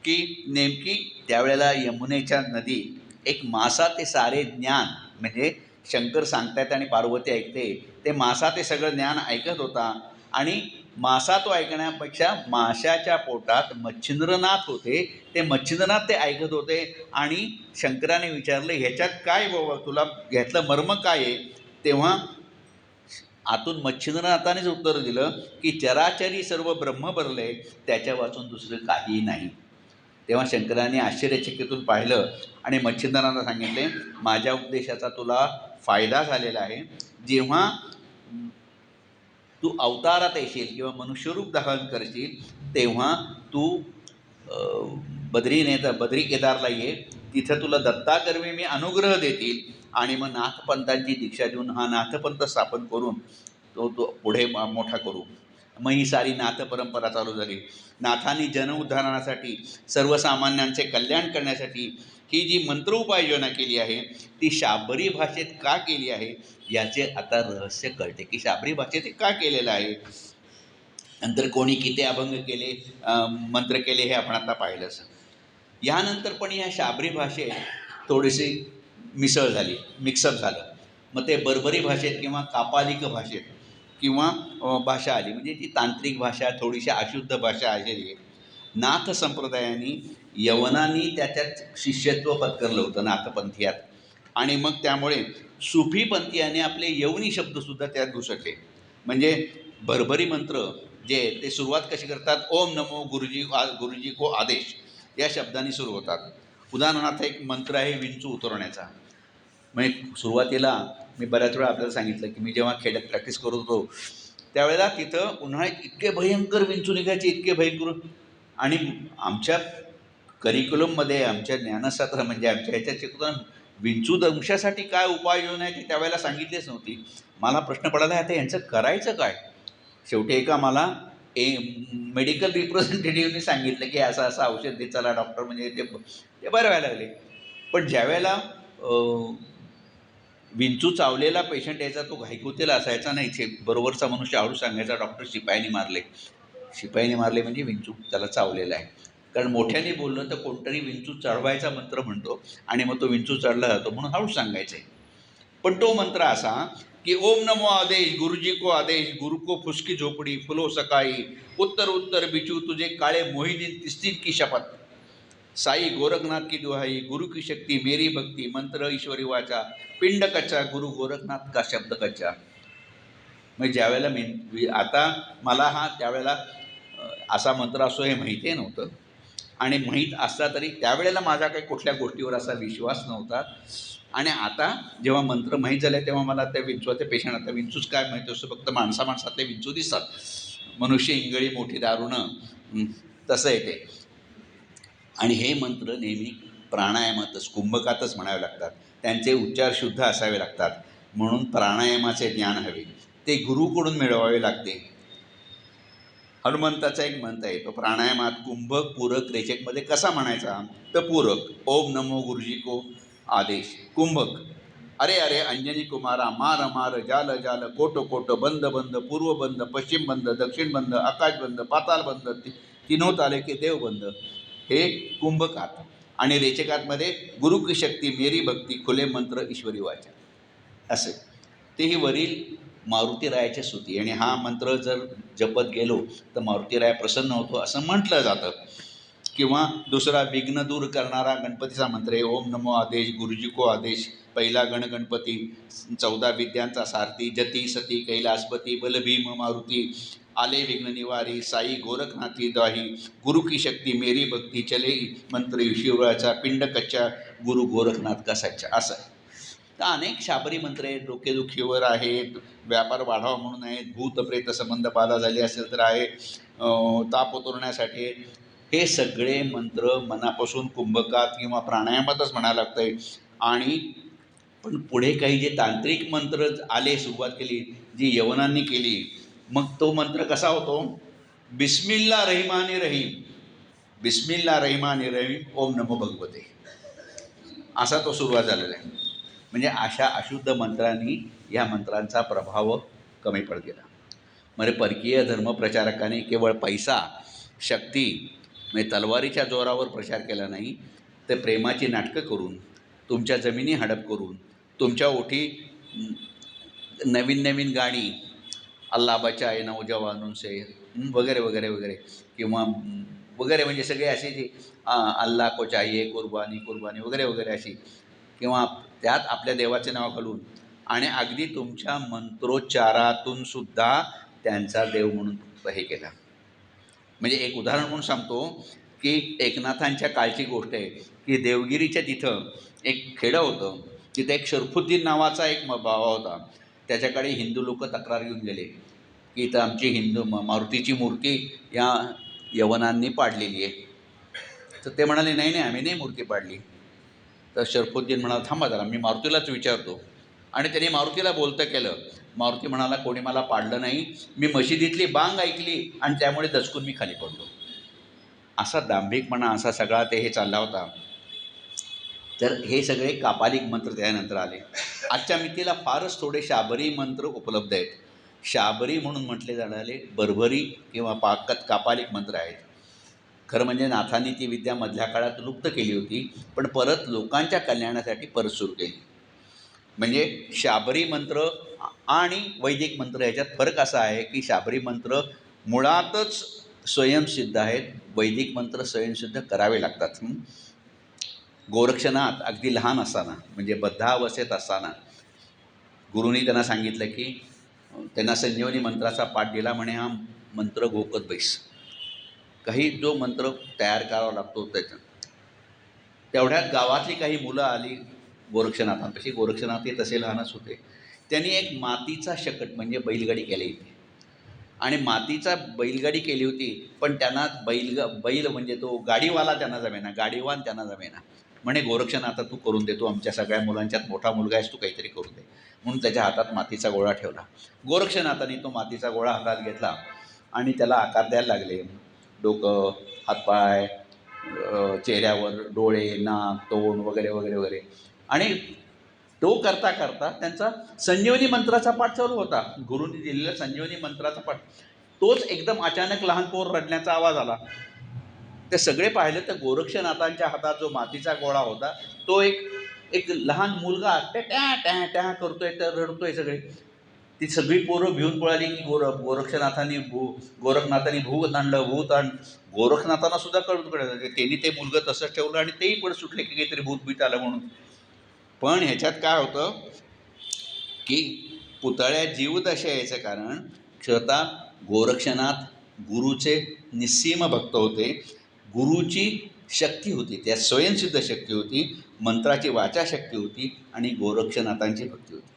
की नेमकी त्यावेळेला यमुनेच्या नदी एक मासा ते सारे ज्ञान, म्हणजे शंकर सांगतायत आणि पार्वती ऐकते, ते मासा ते सगळं ज्ञान ऐकत होता. आणि मासा तो ऐकण्यापेक्षा माशाच्या पोटात मच्छिंद्रनाथ होते, ते मच्छिंद्रनाथ ते ऐकत होते. आणि शंकराने विचारलं, ह्याच्यात काय बाबा, तुला ह्यातलं मर्म काय आहे? तेव्हा आतून मच्छिंद्रनाथानेच उत्तर दिलं की चराचरी सर्व ब्रह्म भरले, त्याच्या वाचून दुसरं काहीही नाही. तेव्हा शंकराने आश्चर्यचकितून पाहिलं आणि मच्छिंद्रनाथांना सांगितले, माझ्या उपदेशाचा तुला फायदा झालेला आहे. जेव्हा तू अवतारात येशील किंवा मनुष्यरूप धारण करशील तेव्हा तू बद्री केदारला ये. तिथं तुला दत्ताकर्मी मी अनुग्रह देतील आणि मग नाथपंथांची दीक्षा देऊन हा नाथपंथ स्थापन करून तो पुढे मोठा करू. मग ही सारी नाथ परंपरा चालू झाली. नाथांनी जनउद्धारणासाठी, सर्वसामान्यांचे कल्याण करण्यासाठी ही जी मंत्र उपाययोजना केली आहे ती शाबरी भाषेत का केली आहे याचे आता रहस्य कळते की शाबरी भाषेत का केलेलं आहे. नंतर कोणी किती अभंग केले, मंत्र केले हे आपण आता पाहिलंच. यानंतर पण या शाबरी भाषेत थोडीशी मिसळ झाली, मिक्सअप झालं. मग ते बर्बरी भाषेत किंवा कापालिक भाषेत किंवा भाषा आली, म्हणजे ती तांत्रिक भाषा, थोडीशी अशुद्ध भाषा आलेली आहे. नाथ संप्रदायाने यवनांनी त्याच्यात शिष्यत्व पत्करलं होतं नाथपंथीयात. आणि मग त्यामुळे सुफीपंथीयाने आपले यवनी शब्दसुद्धा त्यात घुसटले. म्हणजे भरभरी मंत्र जे ते सुरुवात कशी करतात, ओम नमो गुरुजी को आदेश या शब्दांनी सुरू होतात. उदाहरणार्थ एक मंत्र आहे विंचू उतरवण्याचा. म्हणजे सुरुवातीला मी बऱ्याच वेळा आपल्याला सांगितलं की मी जेव्हा खेड्यात प्रॅक्टिस करत होतो त्यावेळेला तिथं उन्हाळ्यात इतके भयंकर विंचू निघायचे, इतके भयंकर. आणि आमच्या करिक्युलममध्ये, आमच्या ज्ञानशास्त्र म्हणजे आमच्या ह्याच्यात शिकवताना विंचू दंशासाठी काय उपाययोजना आहे ती त्यावेळेला सांगितलीच नव्हती. मला प्रश्न पडला, आता यांचं करायचं काय? शेवटी एका मला मेडिकल रिप्रेझेंटेटिव्हने सांगितलं की असं असं औषध दे, चला डॉक्टर, म्हणजे ते बरं व्हायला लागले. पण ज्यावेळेला विंचू चावलेला पेशंट यायचा तो घाईकुतेला असायचा नाही, बरोबरचा मनुष्य हळू सांगायचा, डॉक्टर शिपायाने मारले. शिपायाने मारले म्हणजे विंचू त्याला चावलेला आहे. कारण मोठ्याने बोललं तर कोणतरी विंचू चढवायचा मंत्र म्हणतो आणि मग तो विंचू चढला जातो, म्हणून हळूच सांगायचं आहे. पण तो मंत्र असा की ओम नमो आदेश गुरुजी को आदेश, गुरु को फुसकी झोपडी फुलो सकाळी, उत्तर उत्तर बिचू तुझे काळे मोहिदीन तिस्तीन की शपथ, साई गोरखनाथ की दुहाई, गुरु की शक्ती मेरी भक्ती, मंत्र ईश्वरी वाचा, पिंड कच्चा गुरु गोरखनाथ का शब्द कच्चा. म्हणजे ज्यावेळेला आता मला हा त्यावेळेला असा मंत्र असतो हे माहितीही नव्हतं. आणि माहीत असला तरी त्यावेळेला माझा काही कुठल्या गोष्टीवर असा विश्वास नव्हता. आणि आता जेव्हा मंत्र माहीत झाले तेव्हा मला त्या विंचवाचे पेशंट, आता विंचूच काय माहिती असतं, फक्त माणसातले विंचू दिसतात. मनुष्य इंगळी मोठी दारुणं, तसं आहे ते. आणि हे मंत्र नेहमी प्राणायामातच, कुंभकातच म्हणावे लागतात. त्यांचे उच्चार शुद्ध असावे लागतात. म्हणून प्राणायामाचे ज्ञान हवे, ते गुरुकडून मिळवावे लागते. हनुमंताचा एक मंत्र आहे, तो प्राणायामात कुंभक, पूरक, रेचकमध्ये कसा म्हणायचा? तर पूरक ओम नमो गुरुजी को आदेश. कुंभक अरे अरे अंजनी कुमारा, मार मार, जाल जाल, कोट कोट, बंद बंद, पूर्व बंद, पश्चिम बंद, दक्षिण बंद, आकाश बंद, पाताल बंद, तीनों ताले के देव बंद. हे कुंभकात. आणि रेचकातमध्ये गुरु की शक्ती मेरी भक्ती, खुले मंत्र ईश्वरी वाचा, असे. तेही वरील मारुतीरायाची स्तुती. आणि हा मंत्र जर जपत गेलो तर मारुतीराय प्रसन्न होतो असं म्हटलं जातं. किंवा दुसरा विघ्न दूर करणारा गणपतीचा मंत्र आहे, ओम नमो आदेश, गुरुजी को आदेश. पहिला गणपती, 14 विद्यांचा सारथी, जती सती कैलासपती, बलभीम मारुती, आले विघ्न निवारी, साई गोरखनाथी द्वाही, गुरु की शक्ती मेरी भक्ती, चले मंत्र शिवराचा, पिंड कच्चा, गुरु गोरखनाथ का सच्चा, असं आहे. तर अनेक शाबरी मंत्र आहेत. डोकेदुखीवर आहेत, व्यापार वाढावा म्हणून आहेत, भूत प्रेत संबंध बाधा झाली असेल तर आहे, ताप उतरण्यासाठी. हे सगळे मंत्र मनापासून कुंभकात किंवा प्राणायामातच म्हणायला लागतं आहे. आणि पण पुढे काही जे तांत्रिक मंत्र आले, सुरुवात केली जी यवनांनी केली, मग तो मंत्र कसा होतो? बिस्मिल्ला रहिमानी रहीम, बिस्मिल्ला रहिमानी रहीम, ओम नमो भगवते, असा तो सुरुवात झालेला आहे. म्हणजे अशा अशुद्ध मंत्रांनी या मंत्रांचा प्रभाव कमी पडत गेला. म्हणजे परकीय धर्मप्रचारकांनी केवळ पैसा, शक्ती, म्हणजे तलवारीच्या जोरावर प्रचार केला नाही, तर प्रेमाची नाटकं करून, तुमच्या जमिनी हडप करून, तुमच्या ओठी नवीन नवीन गाणी, अल्लाह बचाए नौजवानों से, वगैरे वगैरे वगैरे, किंवा वगैरे, म्हणजे सगळे असे जे अल्लाह को चाहिए कुर्बानी कुर्बानी वगैरे वगैरे अशी, किंवा त्यात आपल्या देवाचे नाव घालून, आणि अगदी तुमच्या मंत्रोच्चारातून सुद्धा त्यांचा देव म्हणून हे केला. म्हणजे एक उदाहरण म्हणून सांगतो की एकनाथांच्या काळची गोष्ट आहे की देवगिरीच्या तिथं एक खेडं होतं. तिथे एक शरफुद्दीन नावाचा एक बाबा होता. त्याच्याकडे हिंदू लोक तक्रार घेऊन गेले की इथं आमची मारुतीची मूर्ती या यवनांनी पाडलेली आहे. तर ते म्हणाले, नाही नाही, आम्ही नाही मूर्ती पाडली. तर शरफुद्दीन म्हणाला, थांबा जरा, मी मारुतीलाच विचारतो. आणि त्यांनी मारुतीला बोलतं केलं. मारुती म्हणाला, कोणी मला पाडलं नाही, मी मशिदीतली बांग ऐकली आणि त्यामुळे दचकून मी खाली पडलो. असा दांभिकपणा, असा सगळा ते हे चालला होता. तर हे सगळे कापालिक मंत्र त्यानंतर आले. आजच्या मितीला फारच थोडे शाबरी मंत्र उपलब्ध आहेत. शाबरी म्हणून म्हटले जाणारे बर्बरी किंवा कापालिक मंत्र आहेत. खरं म्हणजे नाथांनी ती विद्या मधल्या काळात लुप्त केली होती, पण परत लोकांच्या कल्याणासाठी परत सुरू केली. म्हणजे शाबरी मंत्र आणि वैदिक मंत्र ह्याच्यात फरक असा आहे की शाबरी मंत्र मुळातच स्वयंसिद्ध आहेत, वैदिक मंत्र स्वयंसिद्ध करावे लागतात. गोरक्षनाथ अगदी लहान असताना, म्हणजे बद्धावस्थेत असताना, गुरुनी त्यांना सांगितलं की त्यांना संजीवनी मंत्राचा पाठ दिला. म्हणे, हा मंत्र घोकत बैस. काही जो मंत्र तयार करावा लागतो त्याच्या, तेवढ्यात गावातली काही मुलं आली गोरक्षनाथांपाशी. गोरक्षनाथ हे तसे लहानच होते. त्यांनी एक मातीचा शकट म्हणजे बैलगाडी केली होती. आणि मातीचा बैलगाडी केली होती, पण त्यांना बैल म्हणजे तो गाडीवाला त्यांना जमेना, गाडीवान त्यांना जमेना. म्हणे, गोरक्षनाथ तू करून दे, तू आमच्या सगळ्या मुलांच्यात मोठा मुलगा आहेस, तू काहीतरी करून दे. म्हणून त्याच्या हातात मातीचा गोळा ठेवला. गोरक्षनाथांनी तो मातीचा गोळा हातात घेतला आणि त्याला आकार द्यायला लागले. डोकं, हातपाय, चेहऱ्यावर डोळे, नाक, तोंड वगैरे वगैरे वगैरे. आणि तो करता करता त्यांचा संजीवनी मंत्राचा पाठ चालू होता. गुरुंनी दिलेला संजीवनी मंत्राचा पाठ. तोच एकदम अचानक लहान पोर रडण्याचा आवाज आला. ते सगळे पाहिले तर गोरक्षनाथांच्या हातात जो मातीचा गोळा होता तो एक लहान मुलगा टॅ टॅ टॅ करतोय, तर रडतोय. सगळे ती सगळी पोरं भिवून पळाली की गोरक्षनाथांनी भूत आणलं, भूत आण. गोरखनाथांना सुद्धा कळत त्यांनी ते मुलगं तसंच ठेवलं आणि तेही पण सुटले की काहीतरी भूत बीत आलं म्हणून. पण ह्याच्यात काय होतं की पुतळ्यात जीवदशा यायचं कारण स्वतः गोरक्षनाथ गुरुचे निस्सीम भक्त होते. गुरुची शक्ती होती, त्यात स्वयंसिद्ध शक्ती होती, मंत्राची वाचाशक्ती होती आणि गोरक्षनाथांची भक्ती होती.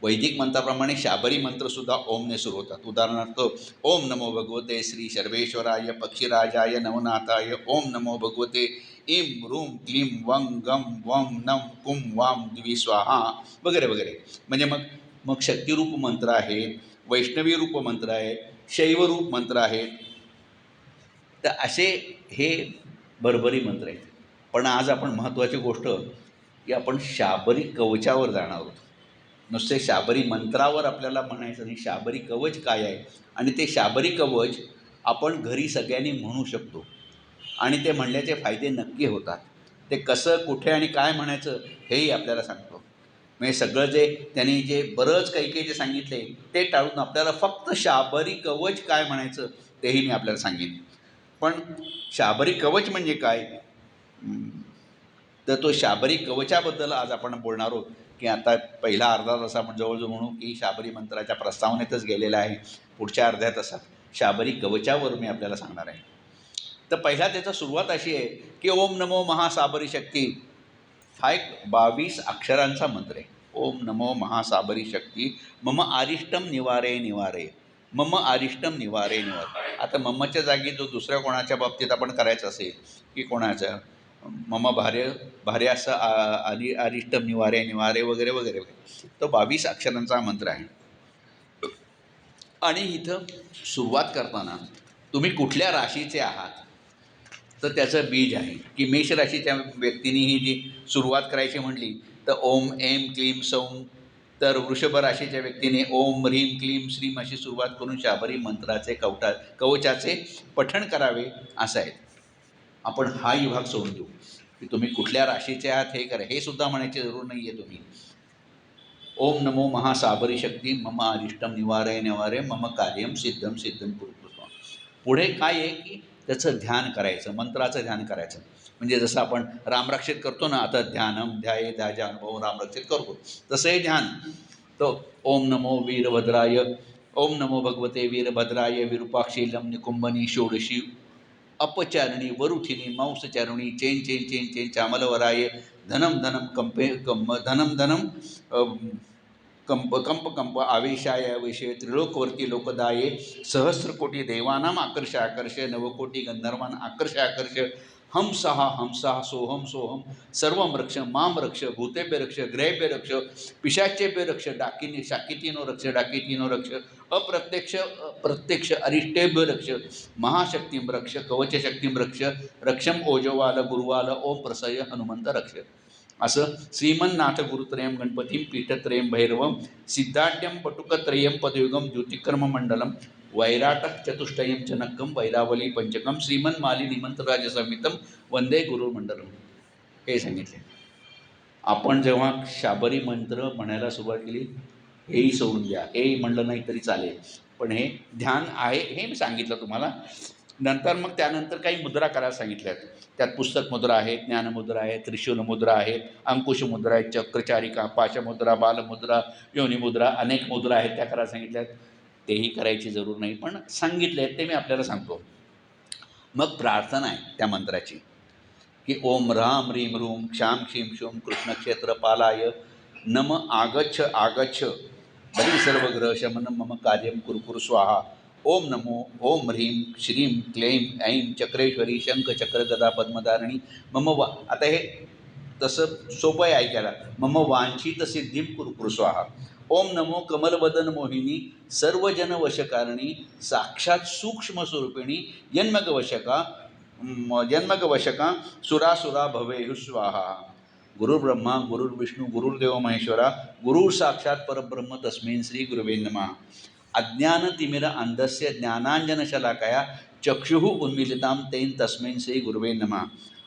वैदिक मंत्राप्रमाणे शाबरी मंत्रसुद्धा ओमने सुरू होतात. उदाहरणार्थ, ओम नमो भगवते श्री सर्वेश्वराय पक्षीराजाय नवनाथाय, ओम नमो भगवते इम रूम क्लीम वं गम वं नम कुम वाम द्वि स्वाहा वगैरे वगैरे. म्हणजे मग मग शक्तिरूप मंत्र आहेत, वैष्णवी रूप मंत्र आहेत, शैवरूप मंत्र आहेत. तर असे हे भरभरी मंत्र आहेत. पण आज आपण महत्त्वाची गोष्ट की आपण शाबरी कवचावर जाणार आहोत. नुसते शाबरी मंत्रावर आपल्याला म्हणायचं नाही, शाबरी कवच काय आहे आणि ते शाबरी कवच आपण घरी सगळ्यांनी म्हणू शकतो आणि ते म्हणल्याचे फायदे नक्की होतात. ते कसं, कुठे आणि काय म्हणायचं हेही आपल्याला सांगतो. म्हणजे सगळं जे त्यांनी जे बरंच काही काही जे सांगितले ते टाळून आपल्याला फक्त शाबरी कवच काय म्हणायचं तेही मी आपल्याला सांगेन. पण शाबरी कवच म्हणजे काय, तर तो शाबरी कवचाबद्दल आज आपण बोलणार आहोत. की आता पहिला अर्धा तास आपण जवळजवळ म्हणू की शाबरी मंत्राच्या प्रस्तावनेतच गेलेला आहे. पुढच्या अर्ध्या तासात शाबरी कवचावर मी आपल्याला सांगणार आहे. तर पहिला त्याचा सुरुवात अशी आहे की ओम नमो महासाबरी शक्ती. हा एक 22 अक्षरांचा मंत्र आहे. ओम नमो महासाबरी शक्ती मम आरिष्टम निवारे निवारे, मम आरिष्टम निवारे निवारे. आता ममच्या जागी जो दुसऱ्या कोणाच्या बाबतीत आपण करायचं असेल की कोणाचं मम भार्य असं आरिष्टम निवारे निवारे वगैरे वगैरे वगैरे, तो 22 अक्षरांचा मंत्र आहे. आणि इथं सुरुवात करताना तुम्ही कुठल्या राशीचे आहात तर त्याचं बीज आहे. की मेष राशीच्या व्यक्तींनी ही जी सुरुवात करायची म्हटली तर ओम एम क्लीम सौम, तर वृषभ राशीच्या व्यक्तीने ओम ह्रीम क्लीम श्रीम अशी सुरुवात करून शाबरी मंत्राचे कवचाचे पठण करावे असं आहे. आपण हा विभाग सोडून देऊ की तुम्ही कुठल्या राशीचे आहात हे करा, हे सुद्धा म्हणायची जरूर नाही आहे. तुम्ही ओम नमो महासाबरी शक्ती मम अरिष्टम निवारे निवारे मम कार्यम सिद्धम सिद्धम कुरु. पुढे काय आहे की त्याचं ध्यान करायचं, मंत्राचं ध्यान करायचं. म्हणजे जसं आपण रामरक्षित करतो ना, आता ध्यानम ध्याये ध्याजा अनुभव रामरक्षित करतो तसं हे ध्यान. तो ओम नमो वीरभद्राय, ओम नमो भगवते वीरभद्राय विरूपाक्षीलम निकुंभनी षोडशी अपचारिणी वरुठिनी मांसचारिणी चेन चेन चेन चेन चामलवराय धनम धनम कंपे कम धनम धनम कंप कंप कंप आवेशाय आवेशे त्रिलोकवर्ती लोकदाये सहस्रकोटी देवानाम आकर्ष आकर्ष नवकोटी गंधर्वान आकर्ष आकर्ष हमसहा सोहम सोहम सर्वम रक्ष माम रक्ष भूतेभ्य रक्ष ग्रहेभ्य रक्ष पिशाचेभ्य रक्ष डाकिनी शाकितीनो रक्ष डाकितीनो रक्ष अप्रत्यक्ष प्रत्यक्ष अरिष्टेभ्य रक्ष महाशक्तीम रक्ष कवचशक्तीम रक्ष रक्षम ओजवाल गुरुवाल ओम प्रसय हनुमंत रक्ष. असं श्रीमन्नाथ गुरुत्रयं गणपतीं पीठत्रयं भैरवं सिद्धाढ्यं पटुकत्रयं पदयुगं ज्योतिकर्ममण्डलं वैराटक चतुष्टयं च नक्कं वैरावली पंचकं श्रीमन्मालिनी मंत्रराजसंहितं वंदे गुरुमंडलम. हे सांगितले. आपण जेव्हा शाबरी मंत्र म्हणायला सुरुवात केली हेही सोडून द्या, हेही म्हणलं नाही तरी चालेल, पण हे ध्यान आहे हे मी सांगितलं तुम्हाला. नंतर मग त्यानंतर काही मुद्रा करायला सांगितल्या आहेत. त्यात पुस्तक मुद्रा आहे, ज्ञानमुद्रा आहे, त्रिशूल मुद्रा आहेत, अंकुश मुद्रा आहे, चक्रचारिका, पाशमुद्रा, बालमुद्रा, योनिमुद्रा, अनेक मुद्रा आहेत त्या करायला सांगितल्या आहेत. तेही करायची जरूर नाही, पण सांगितले आहेत ते मी आपल्याला सांगतो. मग प्रार्थना आहे त्या मंत्राची की ओम ह्राम ह्रीम ह्रूम क्षाम क्षीम शूम कृष्णक्षेत्रपालाय नम आगच्छ आगच्छ बली सर्वग्रह शमनम मम कार्यम कुरकुर स्वाहा. ओम नमो ओम ह्रीं श्रीं क्लैं ऐं चक्रेश्वरी शंख चक्र गदा पद्मधारिणी मम आता हे तसं सोपं आहे ऐकायला. मम वांछित सिद्धिं कुरकुर स्वाहा. ओम नमो कमलवदन मोहिनी सर्वजन वशकारिणी साक्षात सूक्ष्म स्वरूपिणी जन्मगवशका जन्मगवशका सुरासुरा भवेयु स्वाहा. गुरुर्ब्रह्मा गुरुर्विष्णू गुरुर्देव महेश्वरा गुरुर साक्षात परब्रह्म तस्मै श्री गुरुवे नमः. अज्ञानतिमिर अंधस्य ज्ञानांजनशलाकया चक्षुः उन्मीलितां तेन तस्मै श्री गुरुवे नमः.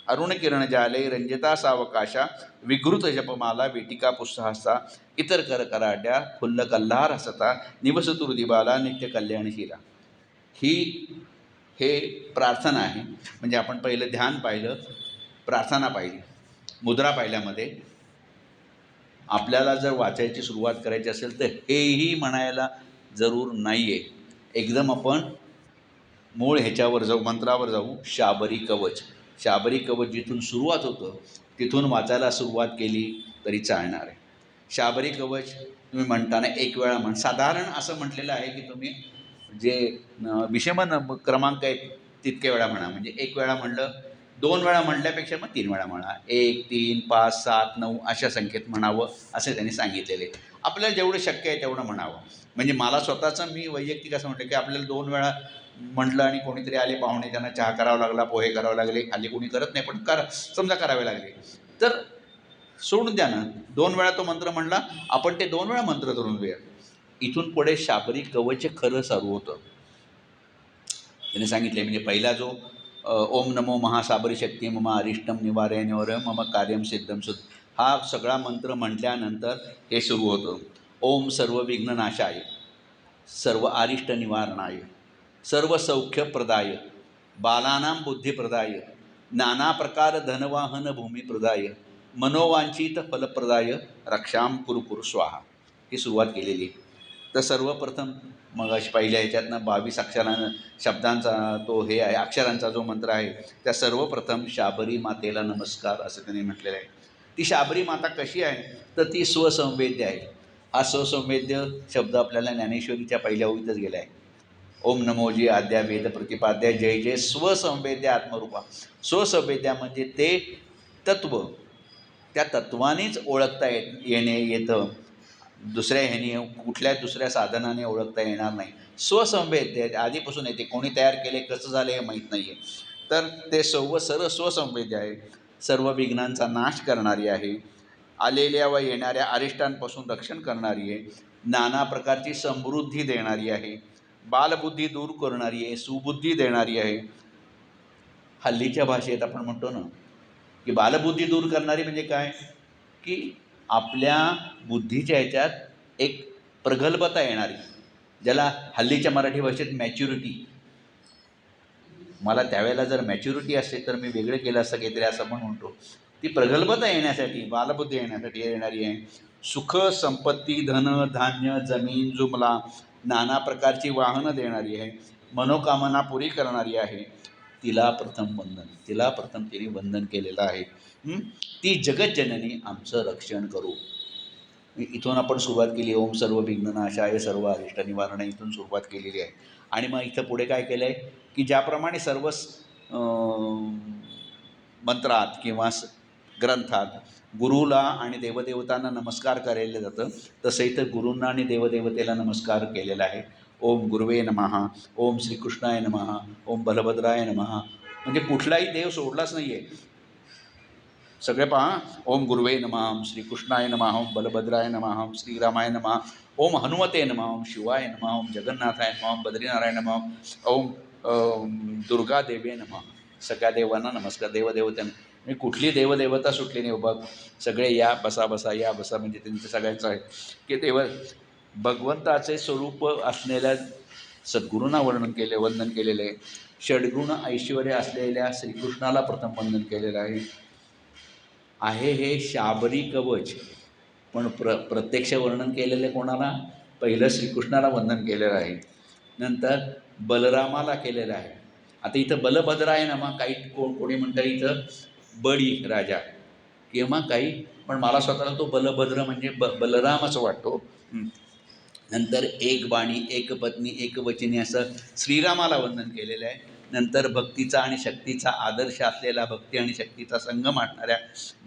अरुणकिरणजाले रंजिता सावकाशा विघृत जपमाला वेटिका पुस्तहस्ता इतर करकराड्या फुल्ल कल्हार हसता निवसतु हृदिबाला नित्य कल्याणशीला. हे प्रार्थना आहे. म्हणजे आपण पहिलं ध्यान पाहिलं, प्रार्थना पाहिली, मुद्रा पाहिल्यामध्ये आपल्याला जर वाचायची सुरुवात करायची असेल तर हेही म्हणायला जरूर नाही आहे. एकदम आपण मूळ ह्याच्यावर जाऊ, मंत्रावर जाऊ, शाबरी कवच. शाबरी कवच जिथून सुरुवात होतं तिथून वाचायला सुरुवात केली तरी चालणार आहे. शाबरी कवच तुम्ही म्हणताना एक वेळा साधारण असं म्हटलेलं आहे की तुम्ही जे विषम क्रमांक आहेत तितके वेळा म्हणा. म्हणजे एक वेळा म्हणलं, 2 वेळा म्हटल्यापेक्षा मग 3 वेळा म्हणा. 1, 3, 5, 7, 9 अशा संख्येत म्हणावं असे त्यांनी सांगितलेले. आपल्याला जेवढं शक्य आहे तेवढं म्हणावं. म्हणजे मला स्वतःचं मी वैयक्तिक असं म्हटलं की आपल्याला 2 वेळा म्हटलं आणि कोणीतरी आले पाहुणे, त्यांना चहा करावा लागला, पोहे करावे लागले. हल्ली कोणी करत नाही, पण समजा करावे लागले, तर सोडून द्या ना. 2 वेळा तो मंत्र म्हणला, आपण ते 2 वेळा मंत्र धरून घेऊया. इथून पुढे शाबरी कवच खरं चालू होतं. त्याने सांगितले म्हणजे पहिला जो ओम नमो महासाबरी शक्ती मम अरिष्टम निवारय मम कार्यम सिद्धम सुद, हा सगळा मंत्र म्हटल्यानंतर हे सुरू होतं. ओम सर्व विघ्ननाशाय, सर्व अरिष्ट निवारणाय, सर्व सौख्यप्रदाय, बालानां बुद्धिप्रदाय, नाना प्रकार धनवाहन भूमिप्रदाय, मनोवांछित फलप्रदाय, रक्षां कुरु कुरु स्वाहा. ही सुरुवात केलेली आहे. तर सर्वप्रथम मग अशी पहिल्या ह्याच्यातनं 22 अक्षरांना शब्दांचा तो हे आहे, अक्षरांचा जो मंत्र आहे, त्या सर्वप्रथम शाबरी मातेला नमस्कार असं त्यांनी म्हटलेलं आहे. ती शाबरी माता कशी आहे तर ती स्वसंवेद्य आहे. हा स्वसंवेद्य शब्द आपल्याला ज्ञानेश्वरीच्या पहिल्या ओळीतच गेला आहे. ओम नमोजी आद्या वेद प्रतिपाद्या जय जय स्वसंवेद्या आत्मरूपा. स्वसंवेद्या म्हणजे ते तत्व, त्या तत्वानेच ओळखता येतं. दुसऱ्या ह्याने कुठल्या दुसऱ्या साधनाने ओळखता येणार नाही. स्वसंवेद्य आधीपासून येते, कोणी तयार केले, कसं झालं हे माहीत नाही आहे. तर ते सर्व स्वसंवेद्य आहे. सर्व विघ्नांचा नाश करणारी आहे. आलेल्या व येणाऱ्या अरिष्टांपासून रक्षण करणारी आहे. नाना प्रकारची समृद्धी देणारी आहे. बालबुद्धी दूर करणारी आहे. सुबुद्धी देणारी आहे. हल्लीच्या भाषेत आपण म्हणतो ना की बालबुद्धी दूर करणारी म्हणजे काय, की आपल्या बुद्धीच्या ह्याच्यात एक प्रगल्भता येणारी, ज्याला हल्लीच्या मराठी भाषेत मॅच्युरिटी. मला त्यावेळेला जर मॅच्युरिटी असते तर मी वेगळं केलं असतं काहीतरी असं पण म्हणतो. ती प्रगल्भता येण्यासाठी, बालबुद्धी येण्यासाठी येणारी आहे. सुख संपत्ती, धन धान्य, जमीन जुमला, नाना प्रकारची वाहनं देणारी आहे. मनोकामना पुरी करणारी आहे. तिला प्रथम वंदन, तिला प्रथम तिने वंदन केलेलं आहे. ती जगज्जननी आमचं रक्षण करू. इथून आपण सुरुवात केली. ओम सर्व विघ्ननाशाय सर्व अरिष्ट निवारण, इथून सुरुवात केलेली आहे. आणि मग इथं पुढे काय केलं आहे की ज्याप्रमाणे सर्व मंत्रात किंवा ग्रंथात गुरुला आणि देवदेवतांना नमस्कार केलं जातं, तसं इथं गुरूंना आणि देवदेवतेला नमस्कार केलेला आहे. ओम गुरुवे नमः, ओम श्रीकृष्णाय नमः, ओम बलभद्राय नमः. म्हणजे कुठलाही देव सोडलाच नाही आहे. सगळे पहा, ओम गुरुवे नमः, ओम श्रीकृष्णाय नमः, ओम बलभद्राय नमः, ओम श्रीरामाय नमः, ओम हनुमते नमः, ओम शिवाय नमः, ओम जगन्नाथाय नमः, ओम बद्रीनारायण नमः, ओम दुर्गा देवे नमः. सगळ्या देवांना नमस्कार, देवदेवतांना. म्हणजे कुठली देवदेवता सुटली नाही. बघ, सगळे या बसा बसा, या बसा, म्हणजे त्यांचं सगळ्यांचं आहे की भगवंताचे स्वरूप असलेल्या सद्गुरूंना वंदन केलेलं आहे. षड्गुण ऐश्वर्य असलेल्या श्रीकृष्णाला प्रथम वंदन केलेलं आहे हे शाबरी कवच. पण प्रत्यक्ष वर्णन केलेलं कोणाला? पहिलं श्रीकृष्णाला वंदन केलेलं आहे, नंतर बलरामाला केलेलं आहे. आता इथं बलभद्राय नमः, काही कोणी म्हणतं इथं बळी राजा किंवा काही, पण मला स्वतःला तो बलभद्र म्हणजे बलरामच वाटतो. नंतर एक बाणी, एक पत्नी, एक वचनी असं श्रीरामाला वंदन केलेलं आहे. नंतर भक्तीचा आणि शक्तीचा आदर्श असलेला, भक्ती आणि शक्तीचा संगम असणाऱ्या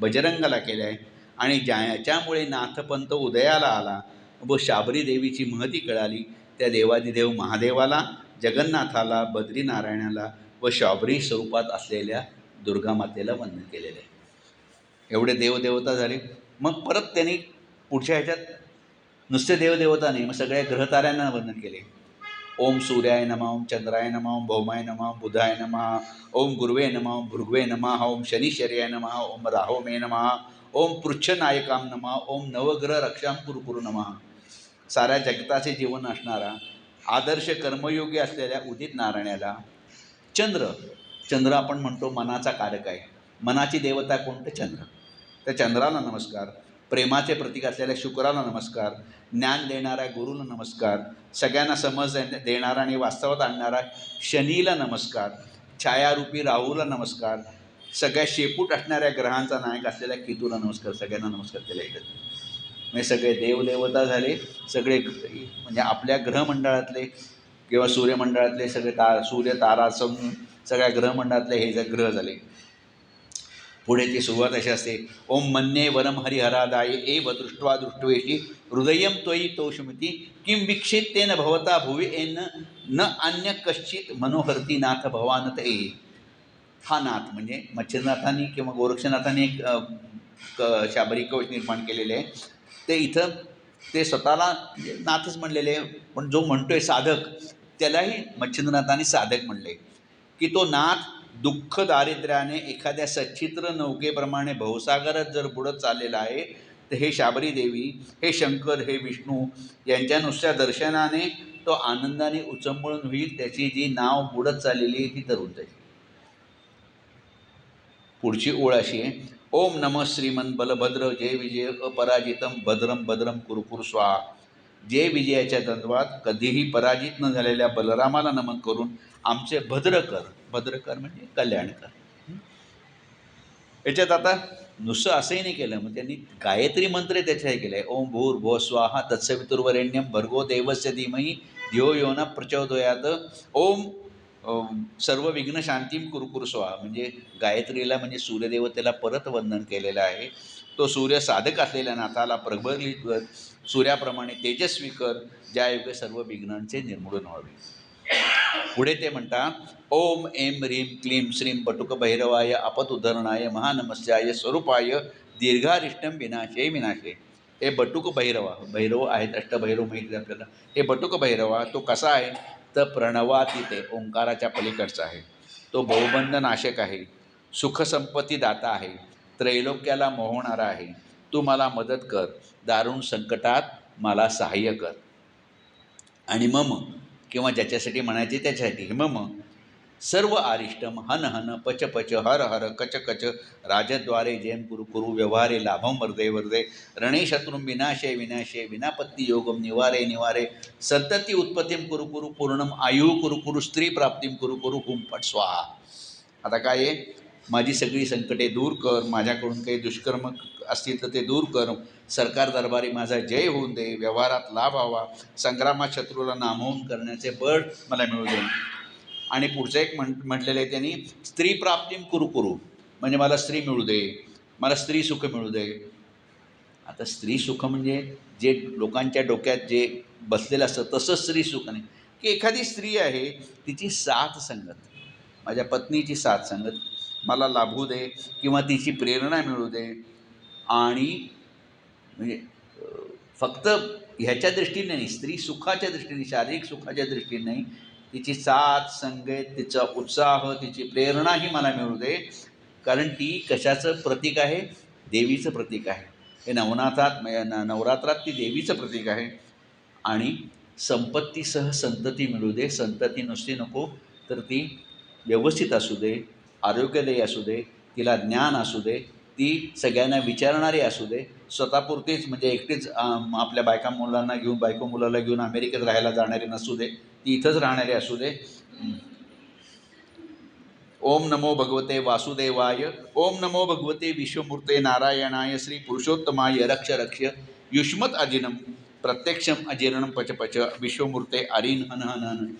बजरंगाला केलं आहे. आणि ज्याच्यामुळे नाथपंथ उदयाला आला व शाबरी देवीची महती कळाली, त्या देवादिदेव महादेवाला, जगन्नाथाला, बद्रीनारायणाला व शाबरी स्वरूपात असलेल्या दुर्गामातेला वंदन केलेलं आहे. एवढे देवदेवता झाले. मग परत त्यांनी पुढच्या ह्याच्यात नुसते देवदेवता नाही, मग सगळ्या ग्रहताऱ्यांना वंदन केले. ओम सूर्याय नमः, ओम चंद्राय नमः, ओम भौमाय नमः, ओम बुधाय नमः, ओम गुरुवे नमः, ओम भृगवे नमः, ओम शनिश्चर्याय नमः, ओम राहोमे नमः, ओम पृच्छनायकाम नमः, ओम नवग्रह रक्षाम कुरु कुरु नमः. साऱ्या जगताचे जीवन असणारा, आदर्श कर्मयोगी असलेल्या उदित नारायणाला. चंद्र आपण म्हणतो मनाचा कारक आहे. मनाची देवता कोणतं? चंद्र. त्या चंद्राला नमस्कार. प्रेमाचे प्रतीक असलेल्या शुक्राला नमस्कार, ज्ञान देणाऱ्या गुरूला नमस्कार, सगळ्यांना समज देणारा आणि वास्तवात आणणारा शनीला नमस्कार, छायारूपी राहूला नमस्कार, सगळ्या शेपूट असणाऱ्या ग्रहांचा नायक असलेल्या केतूला नमस्कार. सगळ्यांना नमस्कार केला एकत्र. म्हणजे सगळे देवदेवता झाले, सगळे म्हणजे आपल्या ग्रहमंडळातले किंवा सूर्यमंडळातले सगळे सूर्य तारा समूह सगळ्या ग्रहमंडळातले हे जे ग्रह झाले. पुढे ती सुरुवात अशी असते, ओम मन्ये वरम हरिहरादाय एव दृष्ट्वा दृष्टवेशी हृदयम त्वयी तोषमिती किं विक्षिप्तेन भवता भुवि एन न अन्य कश्चित मनोहरती नाथ भवानत ए. हा नाथ म्हणजे मच्छिंद्रनाथांनी किंवा गोरक्षनाथांनी एक शाबरी कवच निर्माण केलेले आहे. ते इथं ते स्वतःला नाथच म्हणलेले, पण जो म्हणतोय साधक त्यालाही मच्छिंद्रनाथांनी साधक म्हणले की तो नाथ दुःख दारिद्र्याने एखाद्या सच्छिद्र नौकेप्रमाणे भवसागरात जर बुडत चाललेला आहे, तर हे शाबरी देवी, हे शंकर, हे विष्णू यांच्या नुसत्या दर्शनाने तो आनंदाने उचंबळून होईल. त्याची जी नाव बुडत चाललेली आहे ती तरुण जाईल. पुढची ओळ अशी आहे, ओम नमः श्रीमन बलभद्र जय विजय अपराजितम भद्रम भद्रम कुरुकुर स्वाहा. जय विजयाच्या द्वंद्वात कधीही पराजित न झालेल्या बलरामाला नमन करून आमचे भद्रकर, भद्रकर म्हणजे कल्याणकर. याच्यात आता नुसतं असंही नाही केलं, मग त्यांनी गायत्री मंत्र त्याच्या हे केलं आहे. ओम भूर्भुवः स्वाहा तत्सवितुर्वरेण्यं भर्गो देवस्य धीमहि धियो यो न प्रचोदयात. ओम सर्व विघ्न शांतीम कुरुकुर स्वाहा. म्हणजे गायत्रीला म्हणजे सूर्यदेवतेला परत वंदन केलेलं आहे. तो सूर्य साधक असलेल्या नाथाला प्रबलित कर, सूर्याप्रमाणे तेजस्वी कर, ज्यायोगे सर्व विघ्नांचे निर्मूलन व्हावे. पुढे ते म्हणतात, ओम एम ह्रीं क्लीं श्रीं बटुक भैरवाय आपतुद्धरणाय महानमस्याय स्वरूपाय दीर्घारिष्टम विनाशे विनाशे. हे बटुक भैरव आहेत, अष्टभैरव माहिती आपल्याला. हे बटुक भैरवा तो कसा आहे, तर प्रणवातीते ओंकाराच्या पलीकडचा आहे. तो बहुबंध नाशक आहे, सुखसंपत्ती दाता आहे, त्रैलोक्याला मोहणारा आहे. तू मला मदत कर, दारुण संकटात मला सहाय्य कर. आणि मम किंवा ज्याच्यासाठी म्हणायचे त्याच्यासाठी मम सर्व आरिष्टम हन हन पच पच हर हर कच कच राजद्वारे जयम कुरु कुरु व्यवहारे लाभम वर्धे वर्धे रणे शत्रुं विनाशे विनाशे विनापत्ती योगम निवारे निवारे संतती उत्पत्तीम कुरु कुरु पूर्णम आयु कुरु कुरु स्त्री प्राप्तीम कुरु कुरु हुंपट स्वाहा. आता काय आहे, माझी सगळी संकटे दूर कर, माझ्याकडून काही दुष्कर्म असतील तर ते दूर कर, सरकार दरबारी माझा जय होऊन दे, व्यवहारात लाभ व्हावा, संग्रामात शत्रूला नामवून करण्याचे बळ मला मिळू दे. आणि पुढचं एक म्हटलेलं आहे त्यांनी, स्त्री प्राप्तीम कुरु कुरु म्हणजे मला स्त्री मिळू दे, मला स्त्री सुख मिळू दे. आता स्त्री सुख म्हणजे जे लोकांच्या डोक्यात जे बसलेलं असतं तसं स्त्री सुख नाही, की एखादी स्त्री आहे तिची साथ संगत, माझ्या पत्नीची साथ संगत मला लाभू दे किंवा तिची प्रेरणा मिळू दे. आणि म्हणजे फक्त ह्याच्या दृष्टीने नाही, स्त्री सुखाच्या दृष्टीने, शारीरिक सुखाच्या दृष्टीने नाही, तिची साथ संगत, तिचा उत्साह, तिची प्रेरणाही मला मिळू दे. कारण ती कशाचं प्रतीक आहे, देवीचं प्रतीक आहे. हे नवरात्रात ती देवीचं प्रतीक आहे. आणि संपत्तीसह संतती मिळू दे. संतती नुसती नको, तर ती व्यवस्थित असू दे, आरोग्यदायी असू दे, तिला ज्ञान असू दे, ती सगळ्यांना विचारणारी असू दे, स्वतःपुरतीच म्हणजे एकटीच आपल्या बायका मुलांना घेऊन, बायको मुलाला घेऊन अमेरिकेत राहायला जाणारी नसू दे, ती इथंच राहणारी असू दे. ओम नमो भगवते वासुदेवाय. ओम नमो भगवते विश्वमूर्ते नारायणाय श्री पुरुषोत्तमाय रक्ष रक्ष युष्मत अजिनम प्रत्यक्षम अजीर्णम पच पच विश्वमूर्ते अरिन हन हन हन.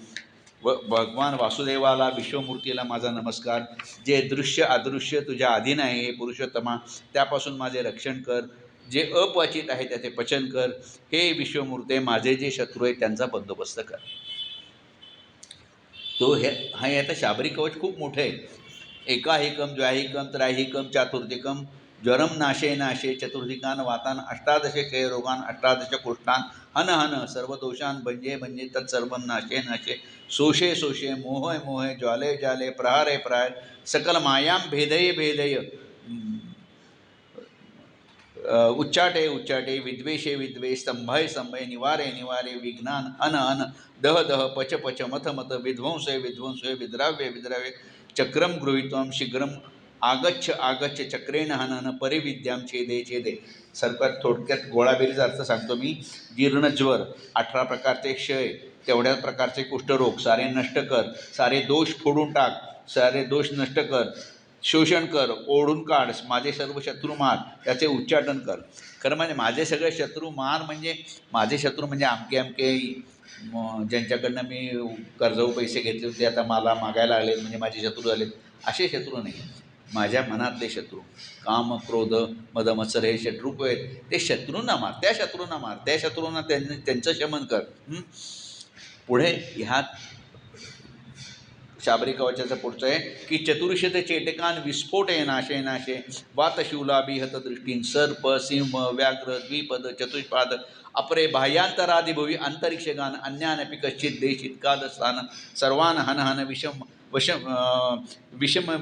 भगवान वासुदेवाला, विश्वमूर्तीला माझा नमस्कार. जे दृश्य अदृश्य तुझ्या अधीन आहे हे पुरुषोत्तमा, त्यापासून माझे रक्षण कर. जे अपचित आहे त्याचे पचन कर. हे विश्वमूर्ते, माझे जे शत्रू आहेत त्यांचा बंदोबस्त कर. तो हा आता शाबरी कवच खूप मोठं आहे. एकाहिकम द्व्याहिकम त्राहिकम चातुर्दिकम ज्वरम नाशे नाशे चतुर्दिकान वातान अष्टादश क्षयरोगान अष्टादश कुष्ठान हन हन सर्वदोषान भंजे भंजे तत्सर्वं नाशे नाशे शोषे शोषे मोहे मोहे ज्वाले ज्वाले प्रहारे प्रहार सकल मायां भेदये भेदय उच्चाटे उच्चाटे विद्वेषे विद्वेष स्तंभय स्तंभय निवारे निवारे विघ्नान अन अन दह दह पच पच मथ मथ विध्वंसे विध्वंसे विद्राव्य विद्राव्य चक्रम गृहीत्वं शीघ्रम आगच्छ आगच्छ चक्रेण हनन परिविद्याम छेदे छेदे. सर्वात थोडक्यात गोळाबेरीचा अर्थ सांगतो मी. जीर्णज्वर, 18 प्रकारचे क्षय, तेवढ्याच प्रकारचे कुष्ठरोग सारे नष्ट कर, सारे दोष फोडून टाक, सारे दोष नष्ट कर, शोषण कर, ओढून काढ, माझे सर्व शत्रू मार, त्याचे उच्चाटन कर. खरं म्हणजे माझे सगळे शत्रू मार म्हणजे माझे शत्रू म्हणजे अमके अमके ज्यांच्याकडनं मी कर्जाऊ पैसे घेतले होते आता मला मागायला आले म्हणजे माझे शत्रू झालेत, असे शत्रू नाही. माझ्या मनातले शत्रू, काम क्रोध मद मत्सर हे शत्रू आहेत, ते शत्रूंना मार, त्या शत्रूंना मार, त्या शत्रूंना त्यांचं शमन कर. पुढे ह्यात शाबरी कवचाचं पुढचं आहे की चतुर्शत चेटकान विस्फोटे नाशे नाशे वातशूलाभिहत दृष्टीन सर्प सिंह व्याघ्र द्विपद चतुष्पाद अपरे बाह्यांतरादिभुवी अंतरिक्षगान अन्यानपि कश्चित देशित्काद स्थान सर्वान हन हन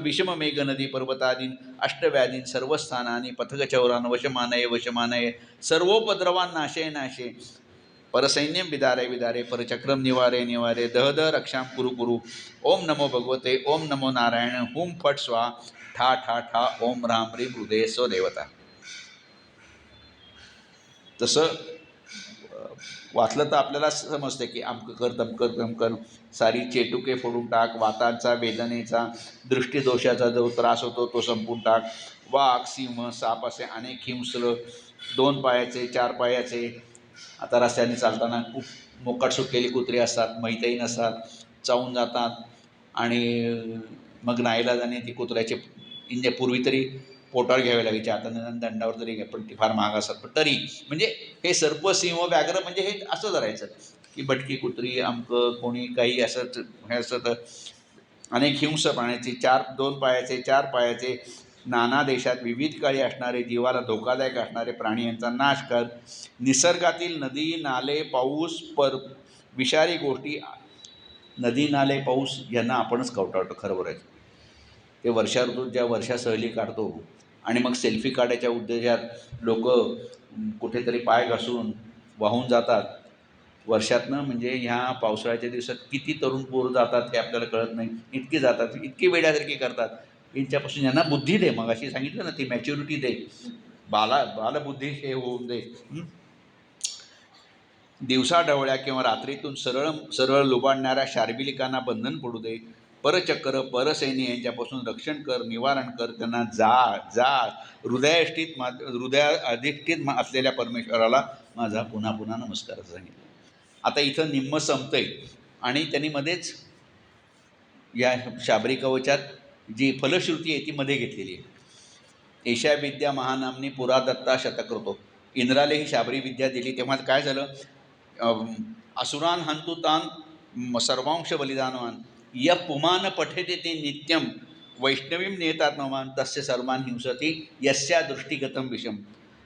विषम मेघ नदी पर्वतादीन अष्टव्याधीन सर्वस्थानानी पथकचौरान वशमानये सर्वोपद्रवान नाशे नाशे परसैन्यम विदारे विदारे परचक्रम निवारे निवारे दह दह रक्षाम कुरु कुरु. ओम नमो भगवते, ओम नमो नारायण, हुम फट स्वा, ठा ठा ठा, ओम राम ह्रीम हृदय स्वदेवता. तसं वाचलं तर आपल्याला समजते की अमकं कर तमकं तमकं, सारी चेटुके फोडून टाक, वातांचा वेदनेचा दृष्टीदोषाचा जो त्रास होतो तो संपून टाक. वाघ सिंह साप असे अनेक हिंस्र 2 पायाचे 4 पायाचे, आता रस्त्याने चालताना खूप मोकाट सुटलेली कुत्री असतात, माहीतही नसतात, चावून जातात आणि मग नाईलाजाने ती कुत्र्याचे इंजे पूर्वी तरी पोटावर घ्यावे लागायचे, आता निदान दंडावर तरी घ्या, पण ती फार महाग असतात. पण तरी म्हणजे हे सर्प सिंह व्याघ्र म्हणजे हे असं धरायचं की भटकी कुत्री अमकं कोणी काही असंच हे असं. तर अनेक हिंस्र प्राण्याचे 2 पायाचे 4 पायाचे नाना देशात विविध काळी असणारे जीवाला धोकादायक असणारे प्राणी यांचा नाश कर. निसर्गातील नदी नाले पाऊस विषारी गोष्टी, नदी नाले पाऊस यांना आपणच कवटाळतो खरं बोलायचं. ते वर्षा ऋतूत ज्या वर्षा सहली काढतो आणि मग सेल्फी काढायच्या उद्देशात लोक कुठेतरी पाय घासून वाहून जातात वर्षातनं. म्हणजे ह्या पावसाळ्याच्या दिवसात किती तरुण पोरं जातात हे आपल्याला कळत नाही, इतकी जातात, इतकी वेड्यासारखी करतात. यांच्यापासून यांना बुद्धी दे, मग अशी सांगितलं ना ती मॅच्युरिटी दे, बालबुद्धी हे होऊन दे. दिवसा डवळ्या किंवा रात्रीतून सरळ सरळ लुबाडणाऱ्या शार्बिलिकांना बंधन पडू दे. परचक्र परसैन्य यांच्यापासून रक्षण कर, निवारण कर, त्यांना हृदय अधिष्ठित असलेल्या परमेश्वराला माझा पुन्हा पुन्हा नमस्कार सांगितलं. आता इथं निम्म संपतंय आणि त्यांनी मध्येच या शाबरी कवचात जी फलश्रुती आहे ती मध्ये घेतलेली आहे. एषा विद्या महानामनी पुरा दत्ता शतकृतो. इंद्राला ही शाबरी विद्या दिली तेव्हा काय झालं, असुरान हंतु तान सर्वांश बलिदानवान या पुमान पठेते ते नित्यम वैष्णवीं नेतात्मवान तस्य सर्वान हिंसती यस्या दृष्टिगतम विषम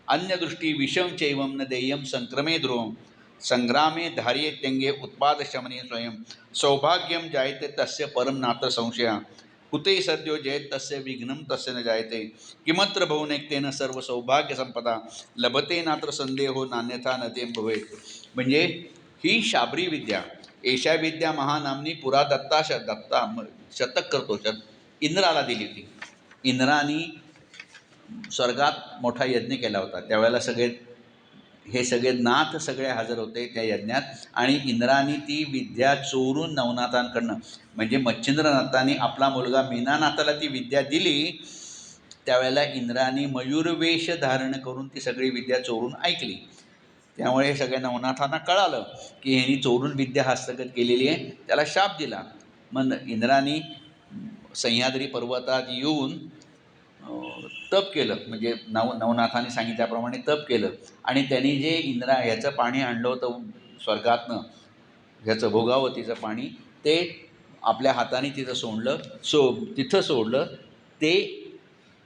अन्यदृष्टी विषम चैवम न देयम संक्रमे ध्रुवम संग्रामे धार्ये त्यंगे उत्पाद शमने स्वयं सौभाग्यम जायते तस्य परम नात्र संशया हुते सद्यो जयत तस्य विघ्नं तस्य न जायते किमत्र बहुनेक्तेन सर्व सौभाग्य संपदा लभते नात्र संदेहो नान्यथा न ते भवेत. म्हणजे ही शाबरी विद्या, एषा विद्या महानामनी पुरा दत्ता शतक करतो इंद्राला दिली होती. इंद्रानी स्वर्गात मोठा यज्ञ केला होता, त्यावेळेला हे सगळे नाथ सगळे हजर होते त्या यज्ञात आणि इंद्रानी ती विद्या चोरून नवनाथांकडनं, म्हणजे मच्छिंद्रनाथांनी आपला मुलगा मीनानाथाला ती विद्या दिली. त्यावेळेला इंद्रानी मयूरवेश धारण करून ती सगळी विद्या चोरून ऐकली. त्यामुळे हे सगळ्या नवनाथांना कळालं की ह्यांनी चोरून विद्या हस्तगत केलेली आहे, त्याला शाप दिला. मग इंद्रानी सह्याद्री पर्वतात येऊन तप केलं, म्हणजे नवनाथांनी सांगितल्याप्रमाणे तप केलं आणि त्यांनी जे ह्याचं पाणी आणलं होतं स्वर्गातनं, ह्याचं भोगावतीचं पाणी, ते आपल्या हाताने तिथं सोडलं. ते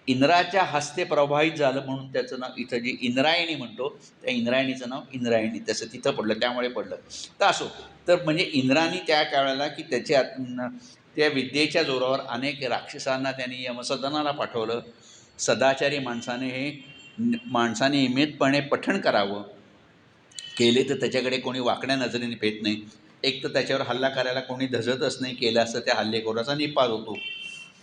इंद्राच्या हस्ते प्रवाहित झालं म्हणून त्याचं नाव इथं जी इंद्रायणी म्हणतो त्या इंद्रायणीचं नाव इंद्रायणी तसं तिथं पडलं, त्यामुळे पडलं. तर असो, तर म्हणजे इंद्रानी त्या काळाला की त्या विद्येच्या जोरावर अनेक राक्षसांना त्यांनी यमसदनाला पाठवलं. सदाचारी माणसाने नियमितपणे पठण करावं, केले तर त्याच्याकडे कोणी वाकड्या नजरेने पेत नाही. एक तर त्याच्यावर हल्ला करायला कोणी धजतच नाही, केलं असतं त्या हल्लेखोराचा निपात होतो.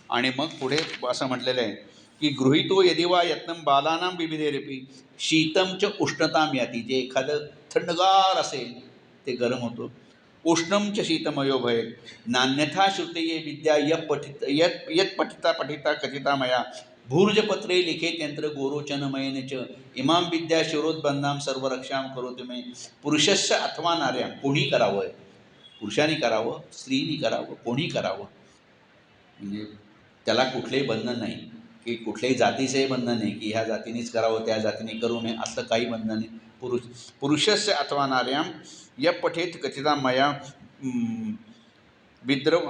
आणि मग पुढे असं म्हटलेलं आहे की गृहीतो यदि वा यत्नं बालानां विविधेरपि शीतं च उष्णतां याती. जे एखादं थंडगार असेल ते गरम होतं. उष्णं च शीतमयो भवेत् नान्यथा श्रुते ये विद्या यत् पठिता पठिता कथिता मया भूर्जपत्रे लिखेत यंत्र गोरोचनमयेन च इमां विद्या शिरोद्बंधां सर्वरक्षां करोति मे. पुरुषस्य अथवा नार्या, कोणी करावं, पुरुषांनी करावं, स्त्रीनी करावं, कोणी करावं, म्हणजे त्याला कुठलेही बंधन नाही की कुठल्याही जातीचंही बंधन नाही की ह्या जातीनेच करावं त्या जातीने करू नये, असं काही बंधन नाही. पुरुषस्य अथवा नार्यां यः पठेत कथिता मया विद्रव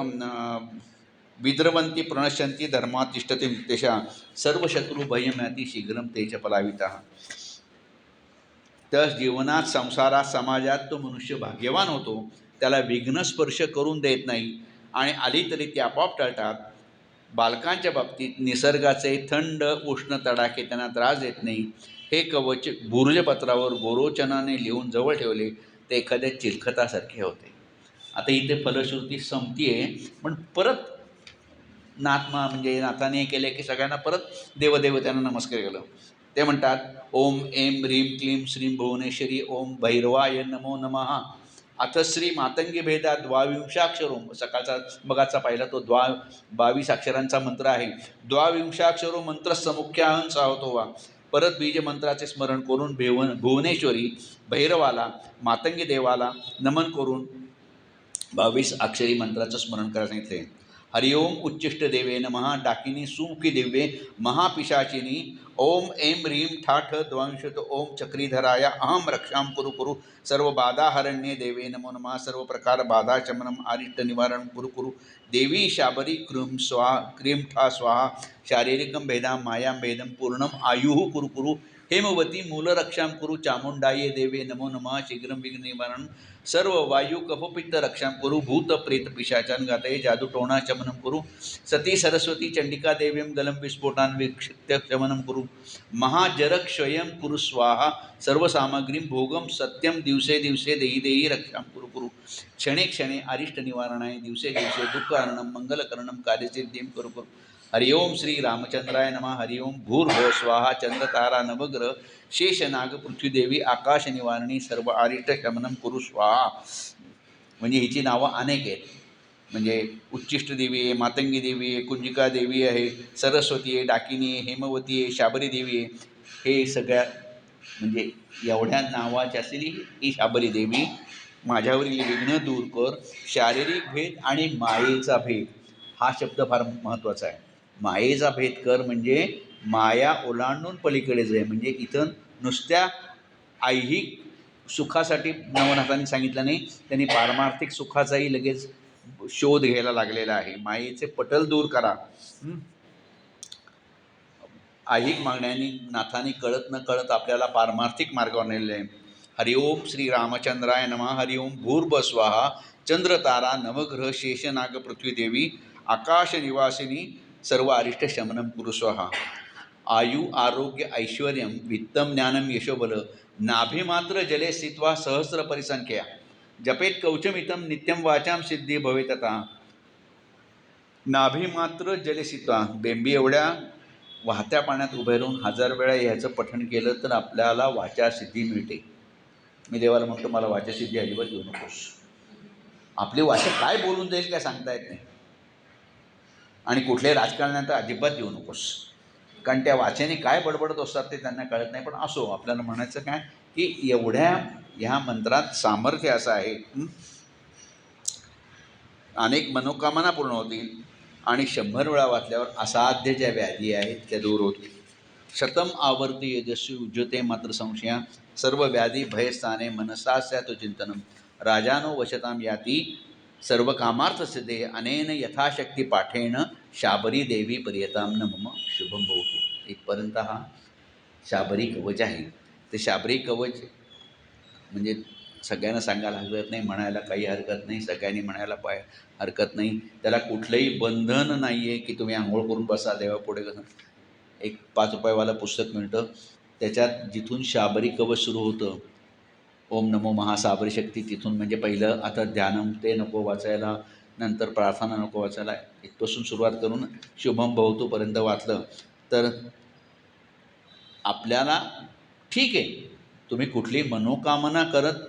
विद्रवंती प्रणश्यंती धर्मात तिष्ठते नित्यशा सर्वशत्रू भयम्याती शीघ्रम ते च पलाविताः. तर जीवनात, संसारात, समाजात तो मनुष्य भाग्यवान होतो. त्याला विघ्न स्पर्श करून देत नाही आणि आली तरी ते आपोआप टळतात. बालकांच्या बाबतीत निसर्गाचे थंड उष्ण तडाखे त्यांना त्रास देत नाही. हे कवच बुरुजपत्रावर गोरोचनाने लिहून जवळ ठेवले ते एखाद्या चिलखतासारखे होते. आता इथे फलश्रुती संपती आहे, पण परत म्हणजे नाथाने केले की सगळ्यांना परत देवदेवतांना नमस्कार केलं. ते म्हणतात ओम ऐं ह्रीं क्लीं श्रीं भुवनेश्वरी ओम भैरवाय नमो नमः. अथ श्री मातंगी भेदा द्वाविंशाक्षरो. सकाळचा मगाचा पाहिला तो 22 अक्षरांचा मंत्र आहे. द्वाविंशाक्षरो मंत्रस्य मुख्याहं सावतो वा. परत बीज मंत्राचे स्मरण करून भुवनेश्वरी भैरवाला मातंगी देवाला नमन करून 22 अक्षरी मंत्राचं स्मरण करायला सांगितले. हरिओम उच्चिष्ट देवे नमः. डाकिनी सुमुखी दिव्ये महापिशाचिनी ओम ऐं ह्रीं ठाठ द्वांशत ओम चक्रीधराय अहम रक्षां कुरु कुरु. सर्व बाधाहरण्ये देवे नमो नमः. सर्व प्रकार बाधा शमनम अरिष्ट निवारण कुरु कुरु. देवी शाबरी क्रीं ठा स्वाहा. शारीरिकं भेदां मायां भेदं पूर्णम आयुः कुरु कुरु. हेमवती मूलरक्षां कुरु. चामुंडाये देवे नमो नमः. शीघ्रं विघ्न निवारण. सर्व वायू कफपित्त रक्षां कुरु. भूत प्रेत पिशाचान घातये जादू टोणा शमनं कुरु. सती सरस्वती चंडिका देवीं गलं विस्फोटान विक्षिप्य शमनं कुरु. महाजरक्षयं कुरु स्वाहा. सर्व सामग्रीं भोगम सत्यम दिवसे दिवसे देही देही रक्षां कुरु कुरु. क्षणे क्षणे अरिष्ट निवारणाय दिवसे दिवसे दुःखहरणं मंगलकरणं कार्यसिद्धिं कुरु कुरु. हरिओम श्री रामचंद्राय नमः. हरिओम भूर्भुवः स्वाहा. चंद्रतारा नवग्रह शेषनाग पृथ्वीदेवी आकाश निवारणी सर्व अरिष्ट शमनं कुरु स्वाहा. म्हणजे हिची नावं अनेक आहेत. म्हणजे उच्चिष्ट देवी आहे, मातंगी देवी आहे, कुंजिका देवी आहे, सरस्वती आहे, डाकिनी आहे, हेमवती आहे, शाबरी देवी आहे. हे सगळ्या म्हणजे एवढ्या नावाची असलेली ही शाबरी देवी माझ्यावरील विघ्न दूर कर. शारीरिक भेद आणि मायेचा भेद हा शब्द फार महत्त्वाचा आहे. मायेचा भेद कर म्हणजे माया ओलांडून पलीकडे जाय. म्हणजे इथं नुसत्या ऐहिक सुखासाठी नवनाथांनी सांगितलं नाही, त्यांनी पारमार्थिक सुखाचाही लगेच शोध घ्यायला लागलेला आहे. मायेचे पटल दूर करा. ऐहिक मागण्यांनी नाथांनी कळत न कळत आपल्याला पारमार्थिक मार्गावर नेलेले आहे. हरिओम श्री रामचंद्राय नमः. हरिओम भूर्भुवः स्वाहा. चंद्रतारा नवग्रह शेषनाग पृथ्वीदेवी आकाश निवासिनी सर्व अरिष्ट शमनं कुरु स्वाहा. आयु आरोग्य ऐश्वर्यं वित्तं ज्ञानं यशोबल नाभिमात्र जले स्थित्वा सहस्र परिसंख्या. जपेत कवचमितं नित्यं वाचां सिद्धी भवेतता. नाभिमात्र जले स्थित्वा, बेंबी एवढ्या वाहत्या पाण्यात उभे राहून 1000 वेळा ह्याचं पठण केलं तर आपल्याला वाचा सिद्धी मिळते. मी देवाला म्हणतो मला वाचा सिद्धी अजिबात देऊ नकोस. आपली वाचा काय बोलून जाईल काय सांगता येत नाही. आणि कुठल्याही राजकारण्यात अजिबात देऊ नकोस, कारण त्या वाचेने काय बडबडत असतात ते त्यांना कळत नाही. पण असो, आपल्याला म्हणायचं काय की एवढ्या ह्या मंत्रात सामर्थ्य असं आहे, अनेक मनोकामना पूर्ण होतील आणि 100 वेळा वाचल्यावर असाध्य ज्या व्याधी आहेत त्या दूर होतील. शतम आवर्ती यजस्वी उज्जते मात्र संशया. सर्व व्याधी भयस्थाने मनसा स्यात् चिंतनम. राजानो वशतां याती सर्व कामार्थ सिद्धे. अनेन यथाशक्ती पाठेण शाबरी देवी पर्यतां न मम शुभम भवतु. इथपर्यंत हा शाबरी कवच आहे. ते शाबरी कवच म्हणजे सगळ्यांना सांगायला हरकत नाही, म्हणायला काही हरकत नाही, सगळ्यांनी म्हणायला हरकत नाही. त्याला कुठलंही बंधन नाही आहे की तुम्ही आंघोळ करून बसा देवापुढे. कसं एक 5 रुपयेवालं पुस्तक मिळतं, त्याच्यात जिथून शाबरी कवच सुरू होतं ओम नमो महासाबरी शक्ती, तिथून म्हणजे पहिलं आता ध्यानम ते नको वाचायला, नंतर प्रार्थना नको वाचायला, इथपासून सुरुवात करून शुभम भवतूपर्यंत वाचलं तर आपल्याला ठीक आहे, तुम्ही कुठली मनोकामना करत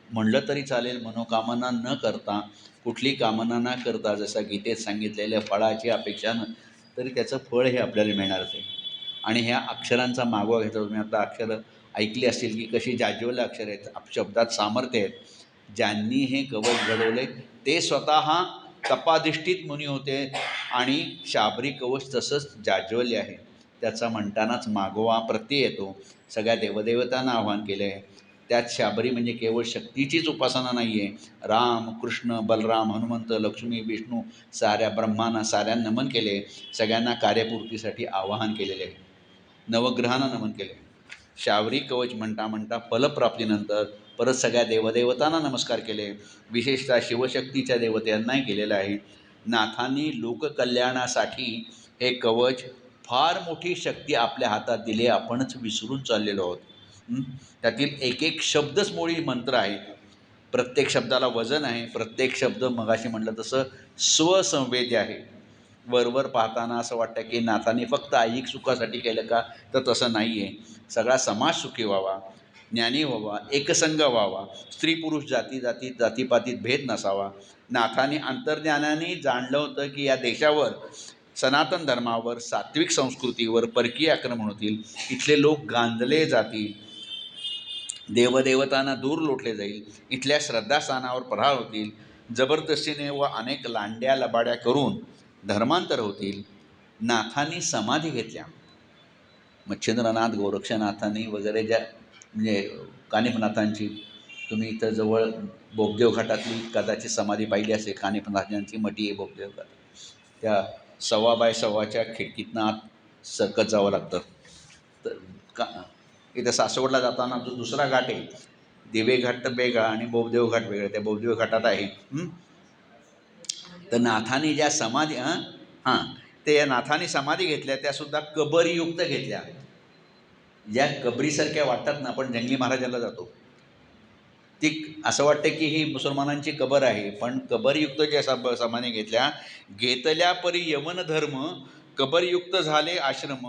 म्हणलं तरी चालेल, मनोकामना न करता, कुठली कामना न करता, जसं गीतेत सांगितलेल्या फळाची अपेक्षा न, तरी त्याचं फळ हे आपल्याला मिळणारच आहे. आणि ह्या अक्षरांचा मागोवा घेता तुम्ही आता अक्षरं ऐकली असतील की कशी जाज्वल्य अक्षर आहेत, शब्दात सामर्थ्य आहेत. ज्यांनी हे कवच घडवले ते स्वतः तपाधिष्ठित मुनी होते आणि शाबरी कवच तसंच जाज्वल्य आहे. त्याचा म्हणतानाच मागोवा प्रत्यय येतो. सगळ्या देवदेवतांना आवाहन केलं आहे. त्यात शाबरी म्हणजे केवळ शक्तीचीच उपासना नाही आहे. राम, कृष्ण, बलराम, हनुमंत, लक्ष्मी, विष्णू, साऱ्या ब्रह्मांना, साऱ्यांना नमन केले. सगळ्यांना कार्यपूर्तीसाठी आवाहन केलेले आहे. नवग्रहांना नमन केले. शाबरी कवच म्हणता म्हणता फलप्राप्तीनंतर परत सगळ्या देवदेवतांना नमस्कार केले. विशेषतः शिवशक्तीच्या देवतांनाही केलेलं आहे. नाथांनी लोककल्याणासाठी हे कवच फार मोठी शक्ती आपल्या हातात दिली, आपणच विसरून चाललेलो आहोत. त्यातील एक एक शब्दच मुळी मंत्र आहे. प्रत्येक शब्दाला वजन आहे. प्रत्येक शब्द मगाशी म्हटलं तसं स्वसंवेद्य आहे. वरवर पाहताना असं वाटतं की नाथांनी फक्त ऐहिक सुखासाठी केलं का, तर तसं नाही आहे. सगळा समाज सुखी व्हावा, ज्ञानी व्हावा, एकसंग व्हावा, स्त्री पुरुष जातीपातीत भेद नसावा. नाथांनी अंतर्ज्ञानाने जाणलं होतं की या देशावर, सनातन धर्मावर, सात्विक संस्कृतीवर परकीय आक्रमण होतील, इथले लोक गांजले जातील, देवदेवतांना दूर लोटले जाईल, इथल्या श्रद्धास्थानावर प्रहार होतील, जबरदस्तीने व अनेक लांड्या लबाड्या करून धर्मांतर होतील. नाथांनी समाधी घेतल्या. मच्छिंद्रनाथ, गोरक्षनाथांनी वगैरे ज्या, म्हणजे कानिफनाथांची, तुम्ही इथं जवळ बोगदेव घाटातली कदाचित समाधी पाहिली असेल. कानिफनाथांची मठी आहे बोगदेव घाट. त्या 6x6च्या खिडकीतनं आत सरकत जावं लागतं. तर का इथं सासवडला जाताना जो दुसरा घाट आहे, दिवे घाट वेगळा आणि बोगदेव घाट वेगळा, त्या बोगदेव घाटात आहे. तर नाथांनी ज्या समाधी ते या नाथांनी समाधी घेतल्या त्यासुद्धा कबरयुक्त घेतल्या. ज्या कबरीसारख्या वाटतात ना, आपण जंगली महाराजाला जातो, ती असं वाटतं की ही मुसलमानांची कबर आहे, पण कबरयुक्त ज्या समाधी घेतल्या. घेतल्या परी यवन धर्म, कबरयुक्त झाले आश्रम.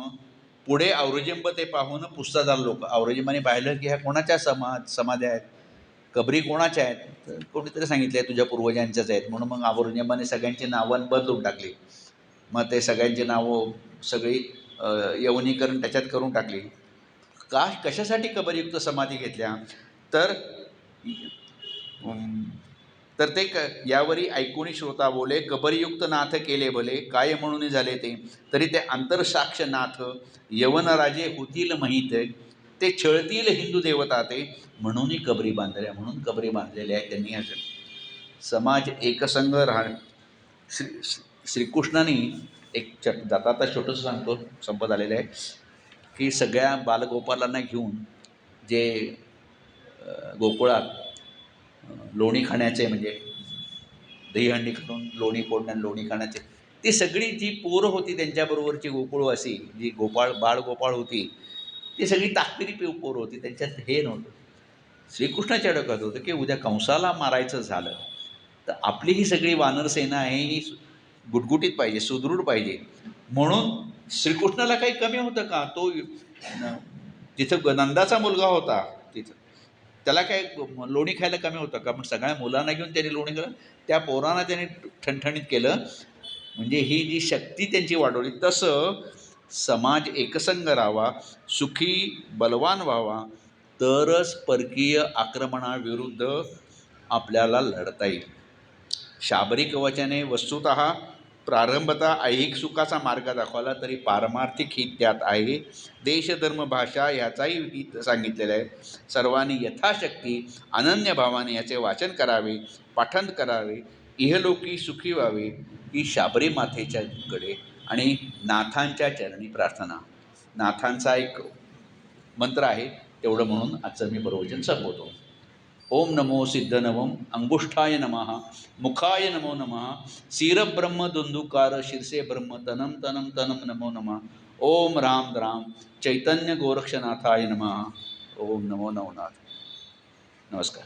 पुढे औरंगजेब ते पाहून पुसता झाला लोक. औरंगजेबाने पाहिलं की ह्या कोणाच्या समाध्या आहेत, कबरी कोणाच्या आहेत, तर कोणीतरी सांगितलं आहे तुझ्या पूर्वजांच्याच आहेत. म्हणून मग औरंगजेबाने सगळ्यांची नावं बदलून टाकली. मग ते सगळ्यांची नावं सगळी यवनीकरण त्याच्यात करून टाकली. कशासाठी कबरयुक्त समाधी घेतल्या, तर तर ते यावरी ऐकूनी श्रोता बोले, कबरयुक्त नाथ केले भले, काय म्हणून झाले ते, तरी ते आंतरसाक्ष नाथ यवनराजे होतील माहीत, ते छळतील हिंदू देवता ते, म्हणून कबरी बांधल्या. म्हणून कबरी बांधलेल्या आहे त्यांनी. समाज एकसंग श्रीकृष्णाने एक जाता छोटंसं सांगतो, संपत आलेलं आहे, की सगळ्या बालगोपालांना घेऊन जे गोकुळात लोणी खाण्याचे, म्हणजे दहीहंडी खाऊन लोणी फोडणं, लोणी खाण्याचे, ती सगळी जी पोरं होती त्यांच्याबरोबरची गोकुळवासी, जी बाळगोपाळ होती, ती सगळी ताकपिरी पोरं होती. त्यांच्यात हे नव्हतं. श्रीकृष्णाच्या डोक्यात होतं की उद्या कंसाला मारायचं झालं तर आपली ही सगळी वानरसेना आहे, ही गुटगुटीत पाहिजे, सुदृढ पाहिजे. म्हणून श्रीकृष्णाला काही कमी होतं का? तो जिथं नंदाचा मुलगा होता तिथं, त्याला काय लोणी खायला कमी होतं का? पण सगळ्या मुलांना घेऊन त्यांनी लोणी केलं, त्या पोरांना त्यांनी ठणठणीत केलं. म्हणजे ही जी शक्ती त्यांची वाढवली. तसं समाज एकसंग राहावा, सुखी बलवान व्हावा, तरच परकीय आक्रमणाविरुद्ध आपल्याला लढता येईल. शाबरी कवचाने वस्तुतः प्रारंभतः ऐहिक सुखाचा मार्ग दाखवला, तरी पारमार्थिक हित त्यात आहे. देश, धर्म, भाषा ह्याचाही हित सांगितलेलं आहे. सर्वांनी यथाशक्ती अनन्य भावाने याचे वाचन करावे, पाठन करावे, इहलोकी सुखी व्हावे, ही शाबरी मातेच्याकडे आणि नाथांच्या चरणी प्रार्थना. नाथांचा एक मंत्र आहे, तेवढं म्हणून आजचं मी प्रवचन संपवतो. ओम नमो सिद्धनवम अंगुष्ठाय नमः, मुखाय नमो नमः, शिरब्रह्म दुंदुकार शिरसे ब्रह्म तनम तनम तनम नमो नमः. ओम राम राम चैतन्य गोरक्षनाथाय नमः. ओम नमो नवनाथ. नमस्कार.